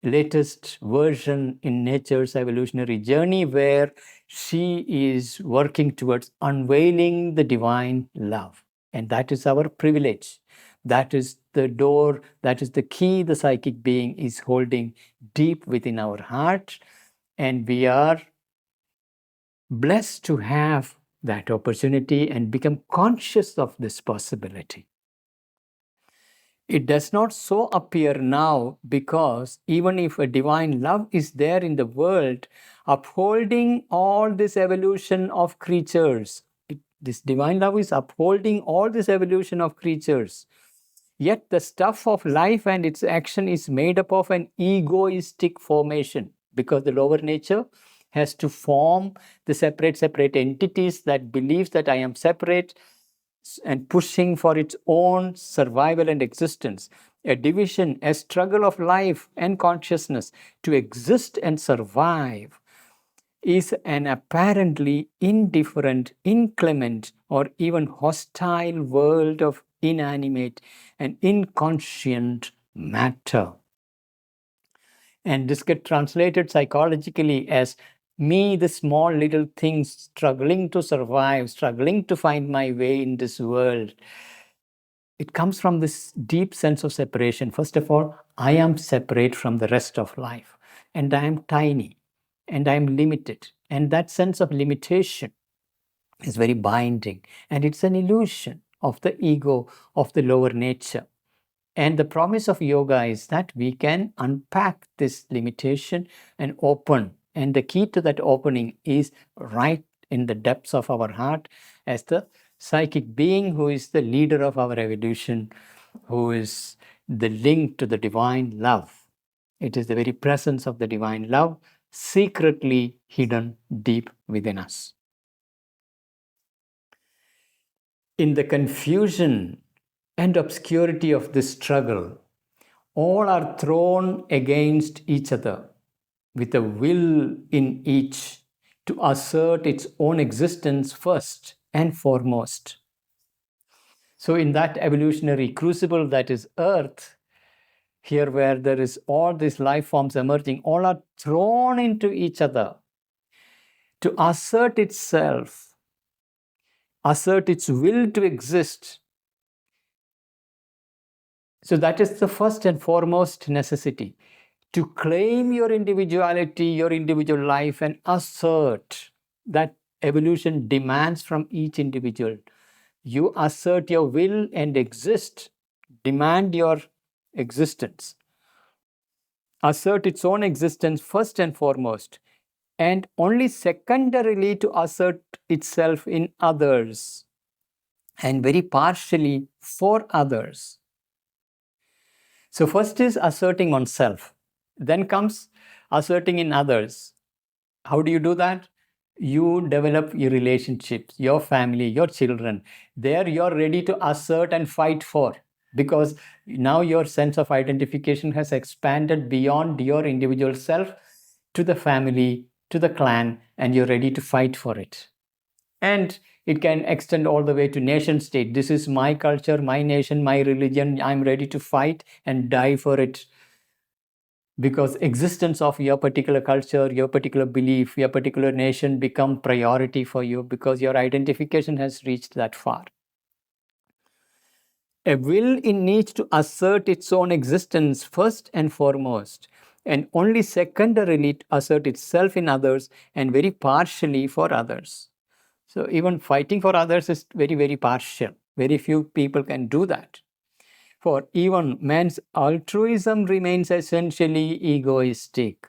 latest version in nature's evolutionary journey where she is working towards unveiling the divine love. And that is our privilege. That is the door, that is the key the psychic being is holding deep within our heart. And we are blessed to have that opportunity and become conscious of this possibility. It does not so appear now because even if a divine love is there in the world, upholding all this evolution of creatures, this divine love is upholding all this evolution of creatures. Yet the stuff of life and its action is made up of an egoistic formation, because the lower nature has to form the separate entities that believes that I am separate and pushing for its own survival and existence. A division, a struggle of life and consciousness to exist and survive is an apparently indifferent, inclement, or even hostile world of inanimate and inconscient matter. And this gets translated psychologically as me, the small little thing struggling to survive, struggling to find my way in this world. It comes from this deep sense of separation. First of all, I am separate from the rest of life, and I am tiny, and I am limited. And that sense of limitation is very binding, and it's an illusion of the ego, of the lower nature. And the promise of yoga is that we can unpack this limitation and open. And the key to that opening is right in the depths of our heart, as the psychic being who is the leader of our evolution, who is the link to the divine love. It is the very presence of the divine love secretly hidden deep within us. In the confusion and obscurity of this struggle, all are thrown against each other with a will in each to assert its own existence first and foremost. So, in that evolutionary crucible that is Earth, here where there is all these life forms emerging, all are thrown into each other to assert itself, assert its will to exist. So that is the first and foremost necessity, to claim your individuality, your individual life, and assert that evolution demands from each individual. You assert your will and exist, demand your existence. Assert its own existence first and foremost, and only secondarily to assert itself in others, and very partially for others. So first is asserting oneself, then comes asserting in others. How do you do that? You develop your relationships, your family, your children. There you're ready to assert and fight for, because now your sense of identification has expanded beyond your individual self to the family, to the clan, and you're ready to fight for it. And it can extend all the way to nation state. This is my culture, my nation, my religion. I'm ready to fight and die for it, because existence of your particular culture, your particular belief, your particular nation become priority for you, because your identification has reached that far. A will in each to assert its own existence first and foremost, and only secondarily to assert itself in others, and very partially for others. So even fighting for others is very, very partial. Very few people can do that. For even man's altruism remains essentially egoistic.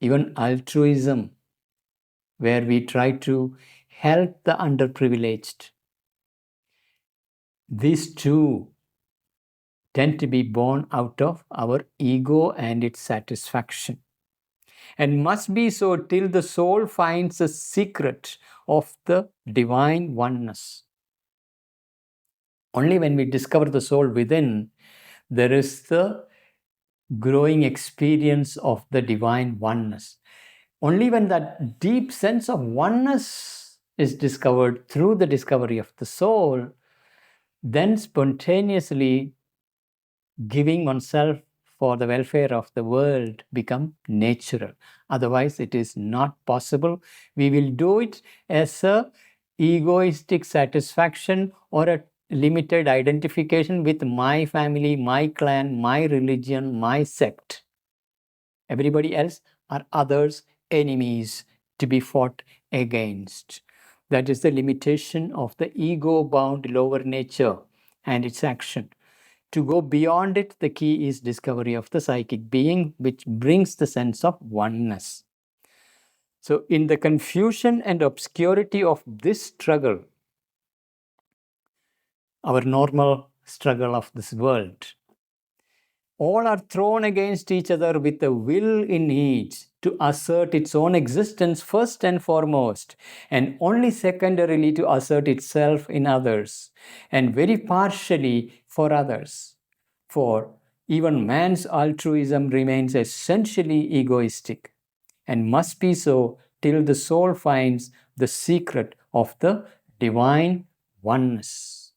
Even altruism, where we try to help the underprivileged, these two tend to be born out of our ego and its satisfaction, and must be so till the soul finds the secret of the divine oneness. Only when we discover the soul within, there is the growing experience of the divine oneness. Only when that deep sense of oneness is discovered through the discovery of the soul, then spontaneously giving oneself for the welfare of the world become natural. Otherwise, it is not possible. We will do it as a egoistic satisfaction or a limited identification with my family, my clan, my religion, my sect. Everybody else are others, enemies to be fought against. That is the limitation of the ego-bound lower nature and its action. To go beyond it, the key is discovery of the psychic being, which brings the sense of oneness. So, in the confusion and obscurity of this struggle, our normal struggle of this world, all are thrown against each other with the will in each to assert its own existence first and foremost, and only secondarily to assert itself in others, and very partially for others. For even man's altruism remains essentially egoistic, and must be so till the soul finds the secret of the divine oneness.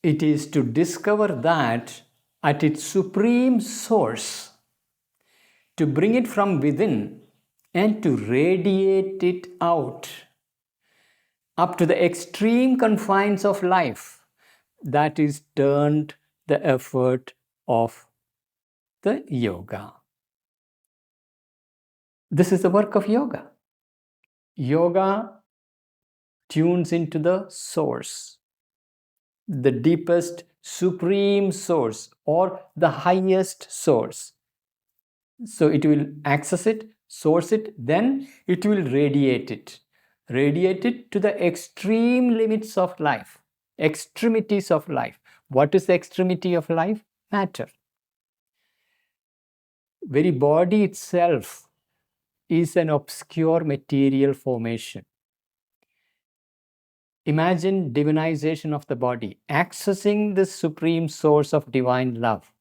It is to discover that at its supreme source, to bring it from within and to radiate it out up to the extreme confines of life, that is turned the effort of the yoga. This is the work of yoga. Yoga tunes into the source, the deepest, supreme source, or the highest source. So it will access it, source it, then it will radiate it. Radiate it to the extreme limits of life, extremities of life. What is the extremity of life? Matter. Very body itself is an obscure material formation. Imagine divinization of the body, accessing the supreme source of divine love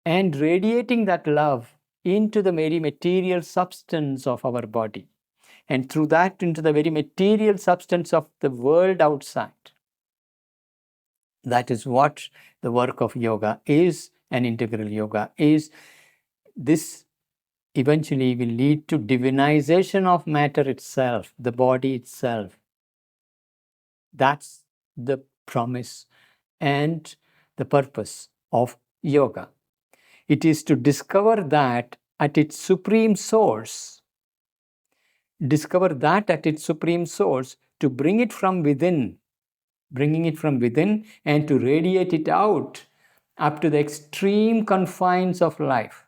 and radiating that love into the very material substance of our body, and through that into the very material substance of the world outside. That is what the work of yoga is, and integral yoga is. This eventually will lead to divinization of matter itself, the body itself. That's the promise and the purpose of yoga. It is to discover that at its supreme source, to bring it from within, and to radiate it out up to the extreme confines of life,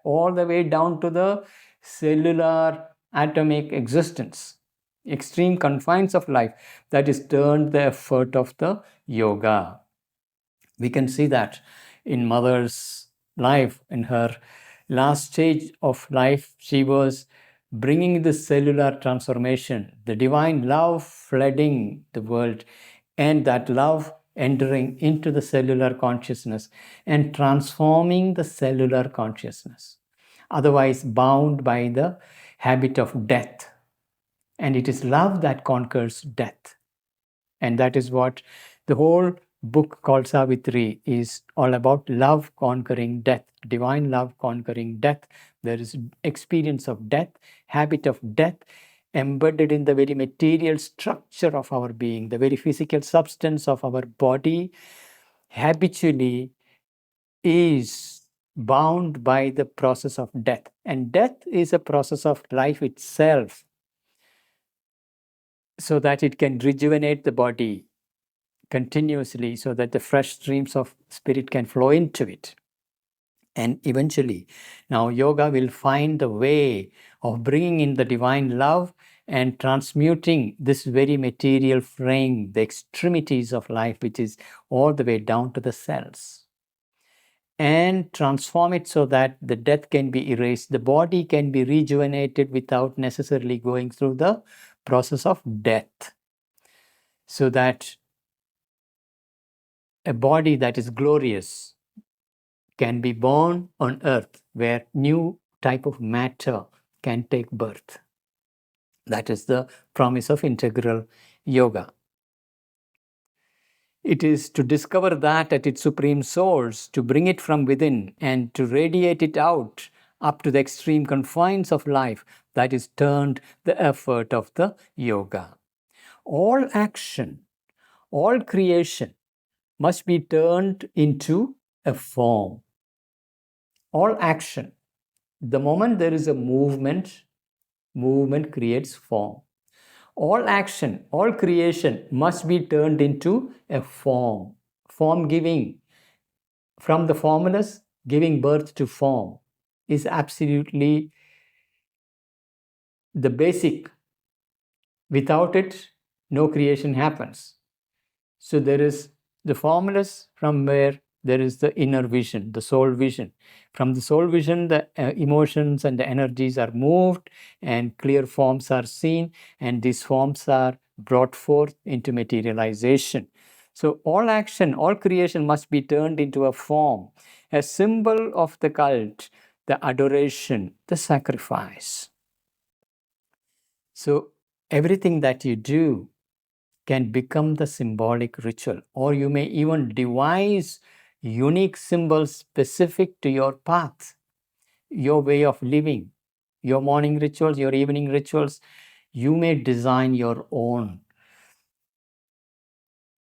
all the way down to the cellular atomic existence, extreme confines of life. That is turned the effort of the yoga. We can see that in mother's life. In her last stage of life, she was bringing the cellular transformation, the divine love flooding the world, and that love entering into the cellular consciousness and transforming the cellular consciousness, otherwise bound by the habit of death. And it is love that conquers death. And that is what the whole book called Savitri is all about: love conquering death, divine love conquering death. There is experience of death, habit of death, embedded in the very material structure of our being, the very physical substance of our body, habitually is bound by the process of death. And death is a process of life itself, so that it can rejuvenate the body continuously, so that the fresh streams of spirit can flow into it. And eventually, now yoga will find the way of bringing in the divine love and transmuting this very material frame, the extremities of life, which is all the way down to the cells, and transform it so that the death can be erased, the body can be rejuvenated without necessarily going through the process of death, so that a body that is glorious can be born on earth, where new type of matter can take birth. That is the promise of integral yoga. It is to discover that at its supreme source, to bring it from within and to radiate it out up to the extreme confines of life, that is turned the effort of the yoga. All action, all creation must be turned into a form. All action. The moment there is a movement, movement creates form. All action, all creation must be turned into a form. Form giving, from the formless, giving birth to form, is absolutely the basic. Without it, no creation happens. So there is the formless, from where there is the inner vision, the soul vision. From the soul vision, the emotions and the energies are moved and clear forms are seen, and these forms are brought forth into materialization. So all action, all creation must be turned into a form, a symbol of the cult, the adoration, the sacrifice. So everything that you do can become the symbolic ritual, or you may even devise unique symbols specific to your path, your way of living, your morning rituals, your evening rituals. You may design your own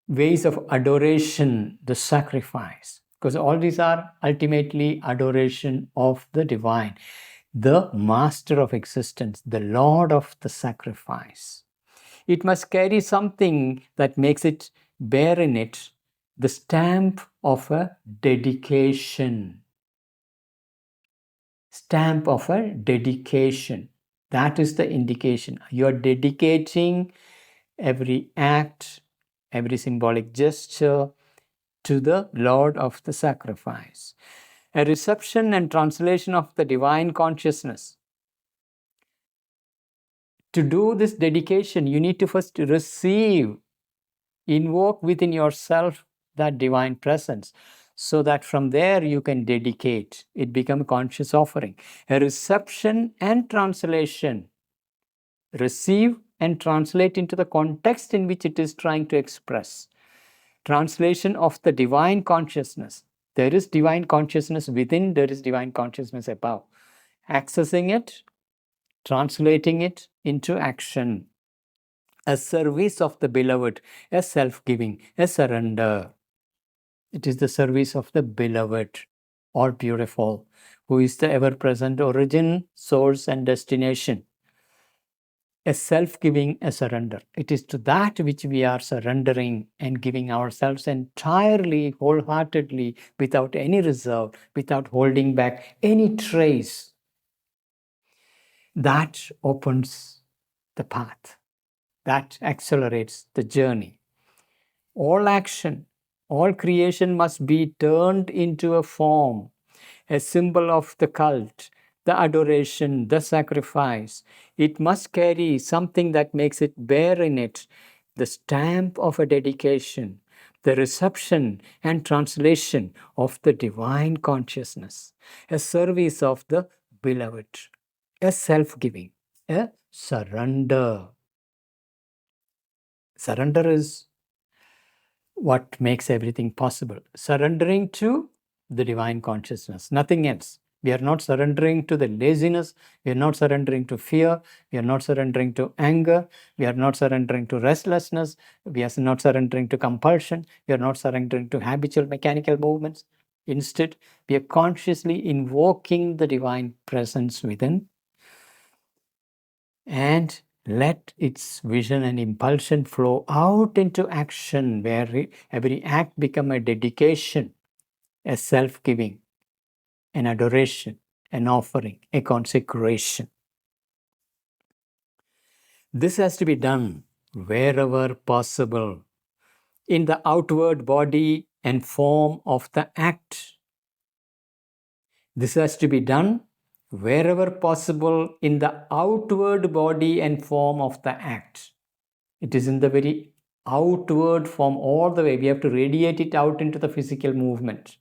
ways of adoration, the sacrifice, because all these are ultimately adoration of the divine, the master of existence, the Lord of the sacrifice. It must carry something that makes it bear in it the stamp of a dedication. Stamp of a dedication. That is the indication. You are dedicating every act, every symbolic gesture to the Lord of the sacrifice. A reception and translation of the divine consciousness. To do this dedication, you need to first receive, invoke within yourself that divine presence, so that from there you can dedicate. It become a conscious offering. A reception and translation. Receive and translate into the context in which it is trying to express. Translation of the divine consciousness. There is divine consciousness within, there is divine consciousness above. Accessing it, translating it into action. A service of the beloved, a self-giving, a surrender. It is the service of the beloved, all beautiful, who is the ever-present origin, source, and destination. A self-giving, a surrender. It is to that which we are surrendering and giving ourselves entirely, wholeheartedly, without any reserve, without holding back any trace. That opens the path. That accelerates the journey. All action, all creation must be turned into a form, a symbol of the cult, the adoration, the sacrifice. It must carry something that makes it bear in it the stamp of a dedication, the reception and translation of the divine consciousness, a service of the beloved, a self-giving, a surrender. Surrender is what makes everything possible. Surrendering to the divine consciousness, nothing else. We are not surrendering to the laziness. We are not surrendering to fear. We are not surrendering to anger. We are not surrendering to restlessness. We are not surrendering to compulsion. We are not surrendering to habitual mechanical movements. Instead, we are consciously invoking the divine presence within, and let its vision and impulsion flow out into action, where every act become a dedication, a self-giving, an adoration, an offering, a consecration. This has to be done wherever possible, in the outward body and form of the act. This has to be done wherever possible in the outward body and form of the act. It is in the very outward form all the way. We have to radiate it out into the physical movement.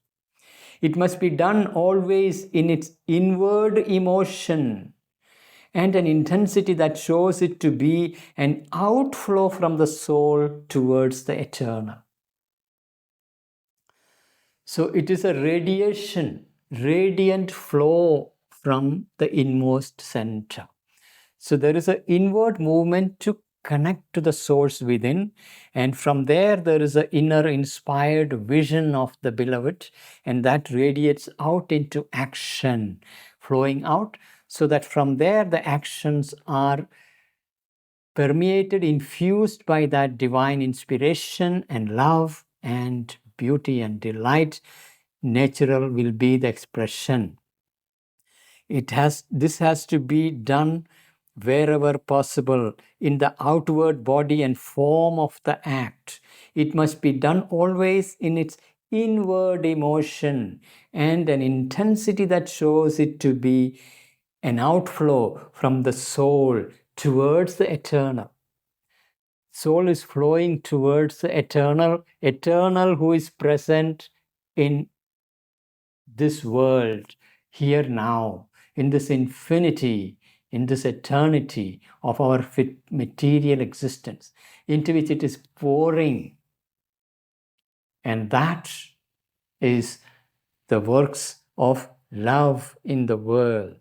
It must be done always in its inward emotion and an intensity that shows it to be an outflow from the soul towards the eternal. So it is a radiation, radiant flow from the inmost center. So there is an inward movement to connect to the source within, and from there is an inner inspired vision of the beloved, and that radiates out into action, flowing out, so that from there the actions are permeated, infused by that divine inspiration and love and beauty and delight. Natural will be the expression. This has to be done wherever possible in the outward body and form of the act. It must be done always in its inward emotion and an intensity that shows it to be an outflow from the soul towards the eternal. Soul is flowing towards the eternal who is present in this world, here now, in this infinity, in this eternity of our material existence, into which it is pouring. And that is the works of love in the world.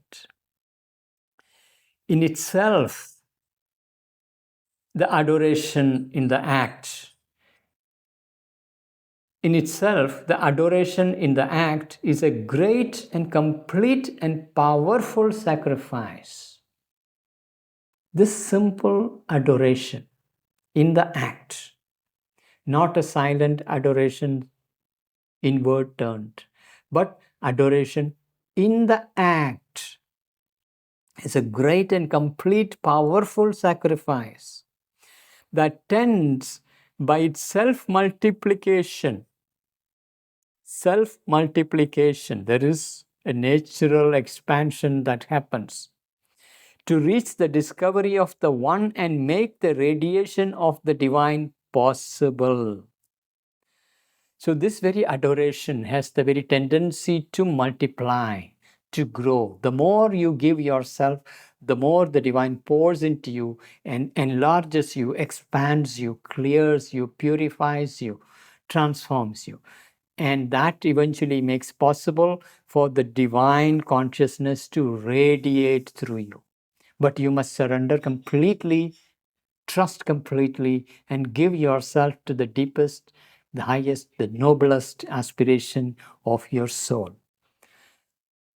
In itself, the adoration in the act. In itself, the adoration in the act is a great and complete and powerful sacrifice. This simple adoration in the act, not a silent adoration inward turned, but adoration in the act, is a great and complete, powerful sacrifice that tends by its self-multiplication. Self-multiplication, there is a natural expansion that happens to reach the discovery of the one and make the radiation of the divine possible. So this very adoration has the very tendency to multiply, to grow. The more you give yourself, the more the divine pours into you and enlarges you, expands you, clears you, purifies you, transforms you. And that eventually makes possible for the divine consciousness to radiate through you. But you must surrender completely, trust completely, and give yourself to the deepest, the highest, the noblest aspiration of your soul.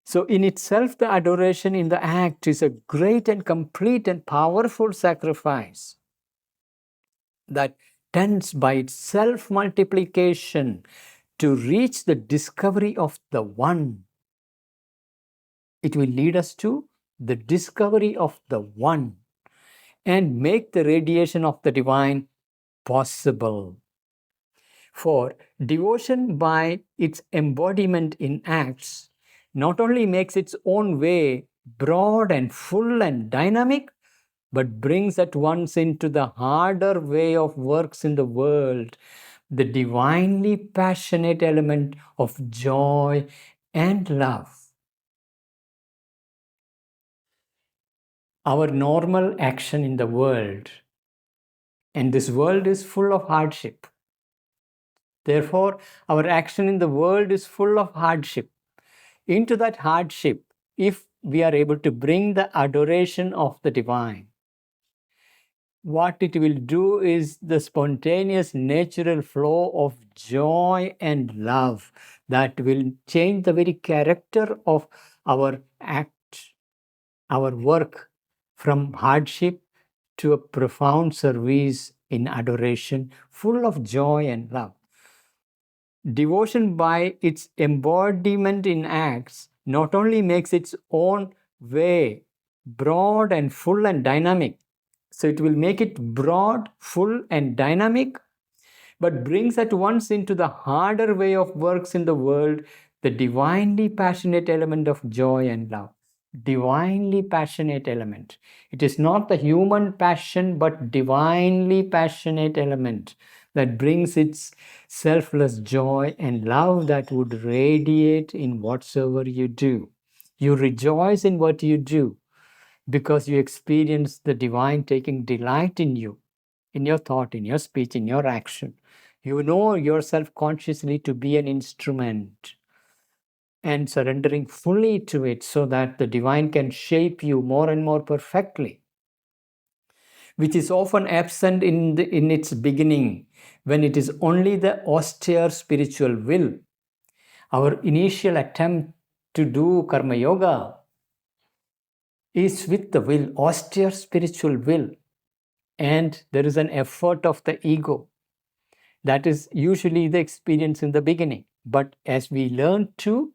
So in itself, the adoration in the act is a great and complete and powerful sacrifice that tends by its self-multiplication to reach the discovery of the one. It will lead us to the discovery of the one and make the radiation of the divine possible. For devotion by its embodiment in acts not only makes its own way broad and full and dynamic, but brings at once into the harder way of works in the world the divinely passionate element of joy and love. Our normal action in the world, and this world is full of hardship. Therefore, our action in the world is full of hardship. Into that hardship, if we are able to bring the adoration of the divine, what it will do is the spontaneous natural flow of joy and love that will change the very character of our act, our work, from hardship to a profound service in adoration, full of joy and love. Devotion by its embodiment in acts not only makes its own way broad and full and dynamic, so it will make it broad, full and dynamic, but brings at once into the harder way of works in the world the divinely passionate element of joy and love. Divinely passionate element. It is not the human passion, but divinely passionate element that brings its selfless joy and love that would radiate in whatsoever you do. You rejoice in what you do because you experience the divine taking delight in you, in your thought, in your speech, in your action. You know yourself consciously to be an instrument. and surrendering fully to it so that the divine can shape you more and more perfectly, which is often absent in its beginning when it is only the austere spiritual will. Our initial attempt to do karma yoga is with the will, austere spiritual will, and there is an effort of the ego. That is usually the experience in the beginning. But as we learn to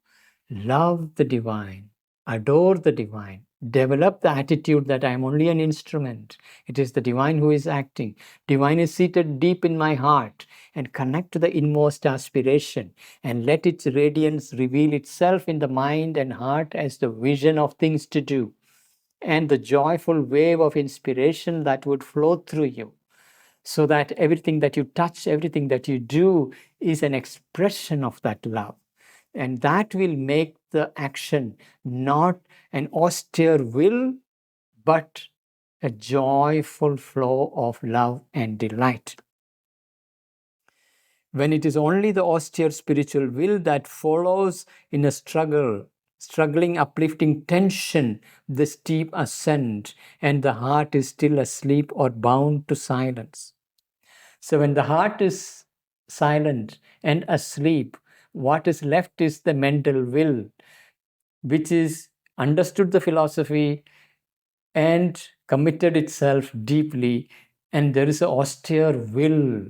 love the divine, adore the divine, develop the attitude that I am only an instrument, it is the divine who is acting, divine is seated deep in my heart, and connect to the inmost aspiration and let its radiance reveal itself in the mind and heart as the vision of things to do and the joyful wave of inspiration that would flow through you, so that everything that you touch, everything that you do is an expression of that love. And that will make the action not an austere will, but a joyful flow of love and delight. When it is only the austere spiritual will that follows in a struggling, uplifting tension, the steep ascent, and the heart is still asleep or bound to silence. So when the heart is silent and asleep, what is left is the mental will, which is understood the philosophy and committed itself deeply, and there is an austere will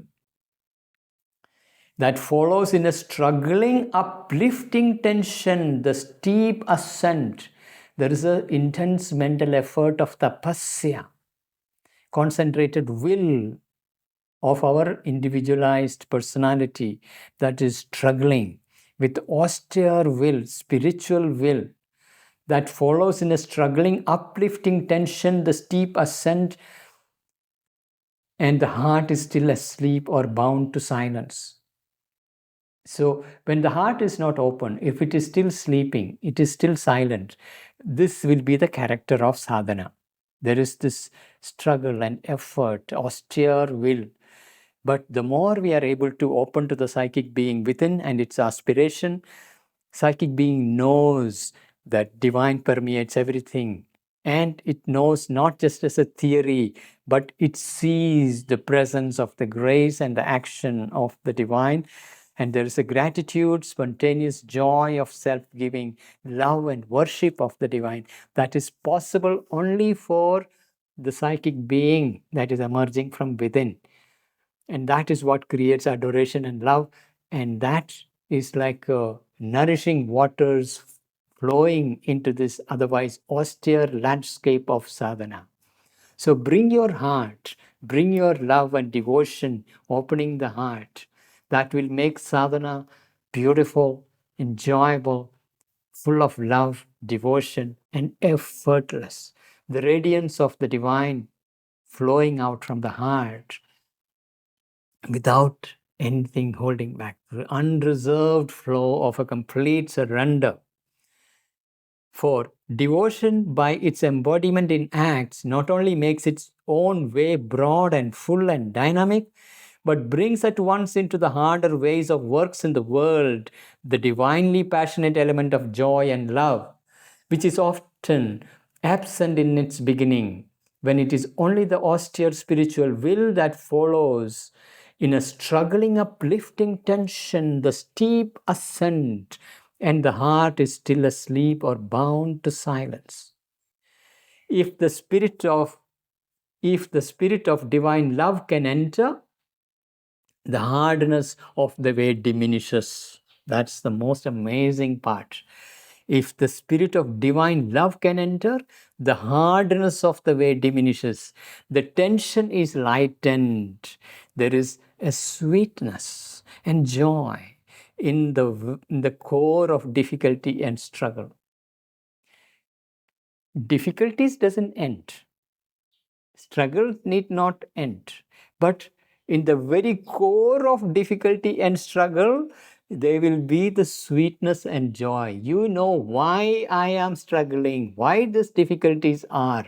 that follows in a struggling, uplifting tension, the steep ascent. There is an intense mental effort of tapasya, concentrated will of our individualized personality that is struggling with austere will, spiritual will, that follows in a struggling, uplifting tension, the steep ascent, and the heart is still asleep or bound to silence. So, when the heart is not open, if it is still sleeping, it is still silent, this will be the character of sadhana. There is this struggle and effort, austere will. But the more we are able to open to the psychic being within and its aspiration, psychic being knows that divine permeates everything. And it knows not just as a theory, but it sees the presence of the grace and the action of the divine. And there is a gratitude, spontaneous joy of self giving, love, and worship of the divine that is possible only for the psychic being that is emerging from within. And that is what creates adoration and love. And that is like nourishing waters flowing into this otherwise austere landscape of sadhana. So bring your heart, bring your love and devotion, opening the heart. That will make sadhana beautiful, enjoyable, full of love, devotion, and effortless. The radiance of the divine flowing out from the heart without anything holding back. The unreserved flow of a complete surrender. For devotion, by its embodiment in acts, not only makes its own way broad and full and dynamic, but brings at once into the harder ways of works in the world the divinely passionate element of joy and love, which is often absent in its beginning, when it is only the austere spiritual will that follows in a struggling, uplifting tension, the steep ascent, and the heart is still asleep or bound to silence. If the spirit of divine love can enter, the hardness of the way diminishes. That's the most amazing part. If the spirit of divine love can enter, the hardness of the way diminishes. The tension is lightened. There is a sweetness and joy in the core of difficulty and struggle. Difficulties doesn't end. Struggle need not end. But in the very core of difficulty and struggle, there will be the sweetness and joy. You know why I am struggling, why these difficulties are.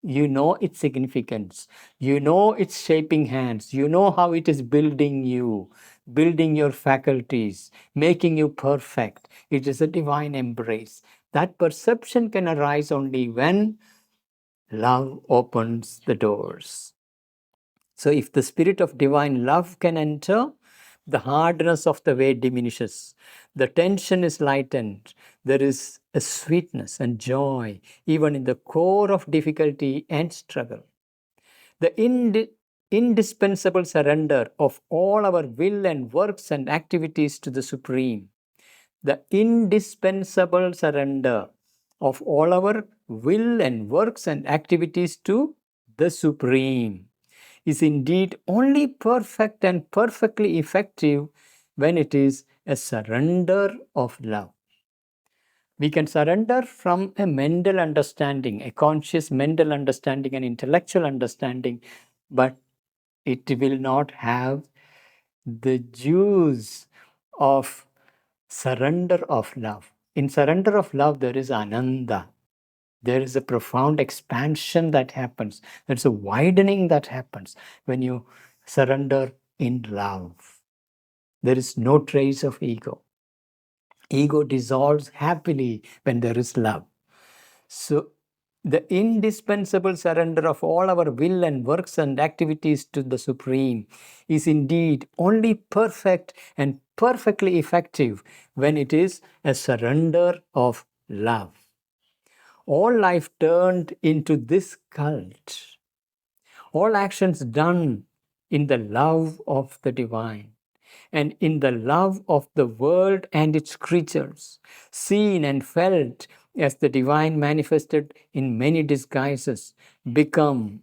You know its significance. You know its shaping hands. You know how it is building you, building your faculties, making you perfect. It is a divine embrace. That perception can arise only when love opens the doors. So, if the spirit of divine love can enter, the hardness of the way diminishes. The tension is lightened. There is a sweetness and joy, even in the core of difficulty and struggle. The indispensable surrender of all our will and works and activities to the Supreme. The indispensable surrender of all our will and works and activities to the Supreme is indeed only perfect and perfectly effective when it is a surrender of love. We can surrender from a mental understanding, a conscious mental understanding, an intellectual understanding, but it will not have the juice of surrender of love. In surrender of love, there is ananda. There is a profound expansion that happens. There's a widening that happens when you surrender in love. There is no trace of ego. Ego dissolves happily when there is love. So, the indispensable surrender of all our will and works and activities to the Supreme is indeed only perfect and perfectly effective when it is a surrender of love. All life turned into this cult. All actions done in the love of the divine and in the love of the world and its creatures, seen and felt as the divine manifested in many disguises, become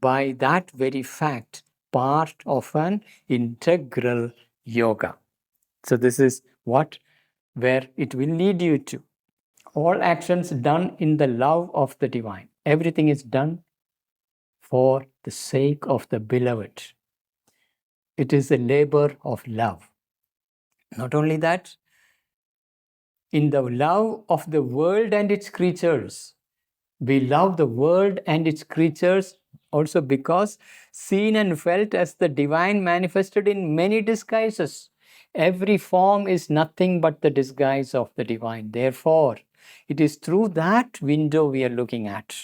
by that very fact part of an integral yoga. So this is where it will lead you to. All actions done in the love of the divine. Everything is done for the sake of the beloved. It is a labor of love. Not only that, in the love of the world and its creatures, we love the world and its creatures also because seen and felt as the divine manifested in many disguises. Every form is nothing but the disguise of the divine. Therefore, it is through that window we are looking at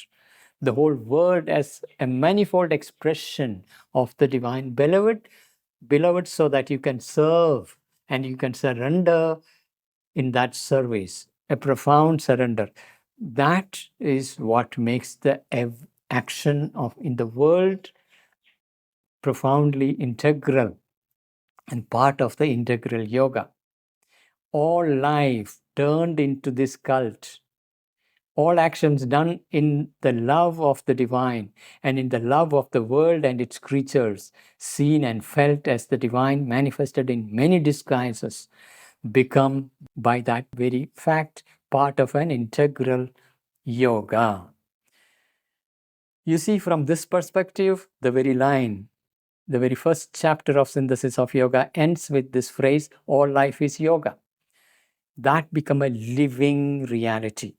the whole world as a manifold expression of the divine beloved, so that you can serve and you can surrender in that service, a profound surrender. That is what makes the action of in the world profoundly integral and part of the integral yoga. All life turned into this cult. All actions done in the love of the divine and in the love of the world and its creatures, seen and felt as the divine manifested in many disguises, become by that very fact part of an integral yoga. You see, from this perspective, the very first chapter of Synthesis of Yoga ends with this phrase, all life is yoga. That become a living reality.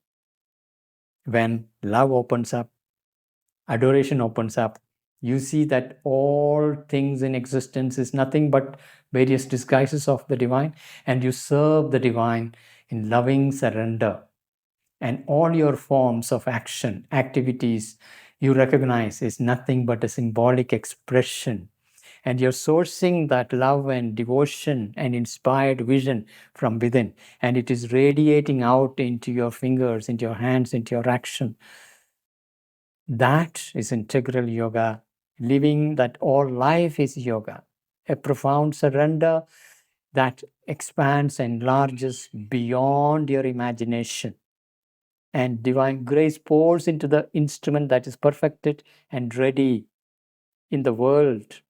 When love opens up, adoration opens up, you see that all things in existence is nothing but various disguises of the divine, and you serve the divine in loving surrender. And all your forms of action, activities, you recognize is nothing but a symbolic expression. And you're sourcing that love and devotion and inspired vision from within. And it is radiating out into your fingers, into your hands, into your action. That is integral yoga, living that all life is yoga, a profound surrender that expands and enlarges beyond your imagination. And divine grace pours into the instrument that is perfected and ready in the world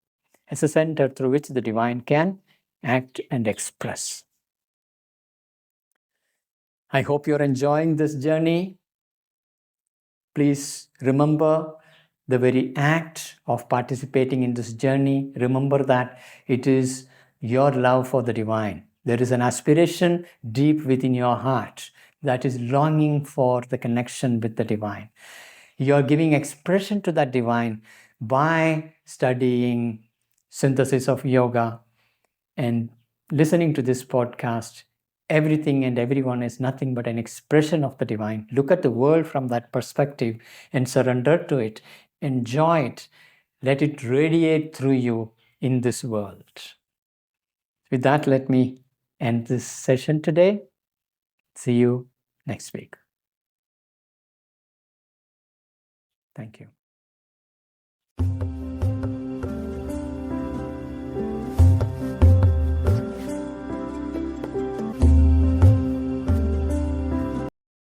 as a center through which the divine can act and express. I hope you're enjoying this journey. Please remember the very act of participating in this journey. Remember that it is your love for the divine. There is an aspiration deep within your heart that is longing for the connection with the divine. You are giving expression to that divine by studying synthesis of yoga and listening to this podcast. Everything and everyone is nothing but an expression of the divine. Look at the world from that perspective and surrender to it. Enjoy it. Let it radiate through you in this world. With that, let me end this session today. See you next week. Thank you.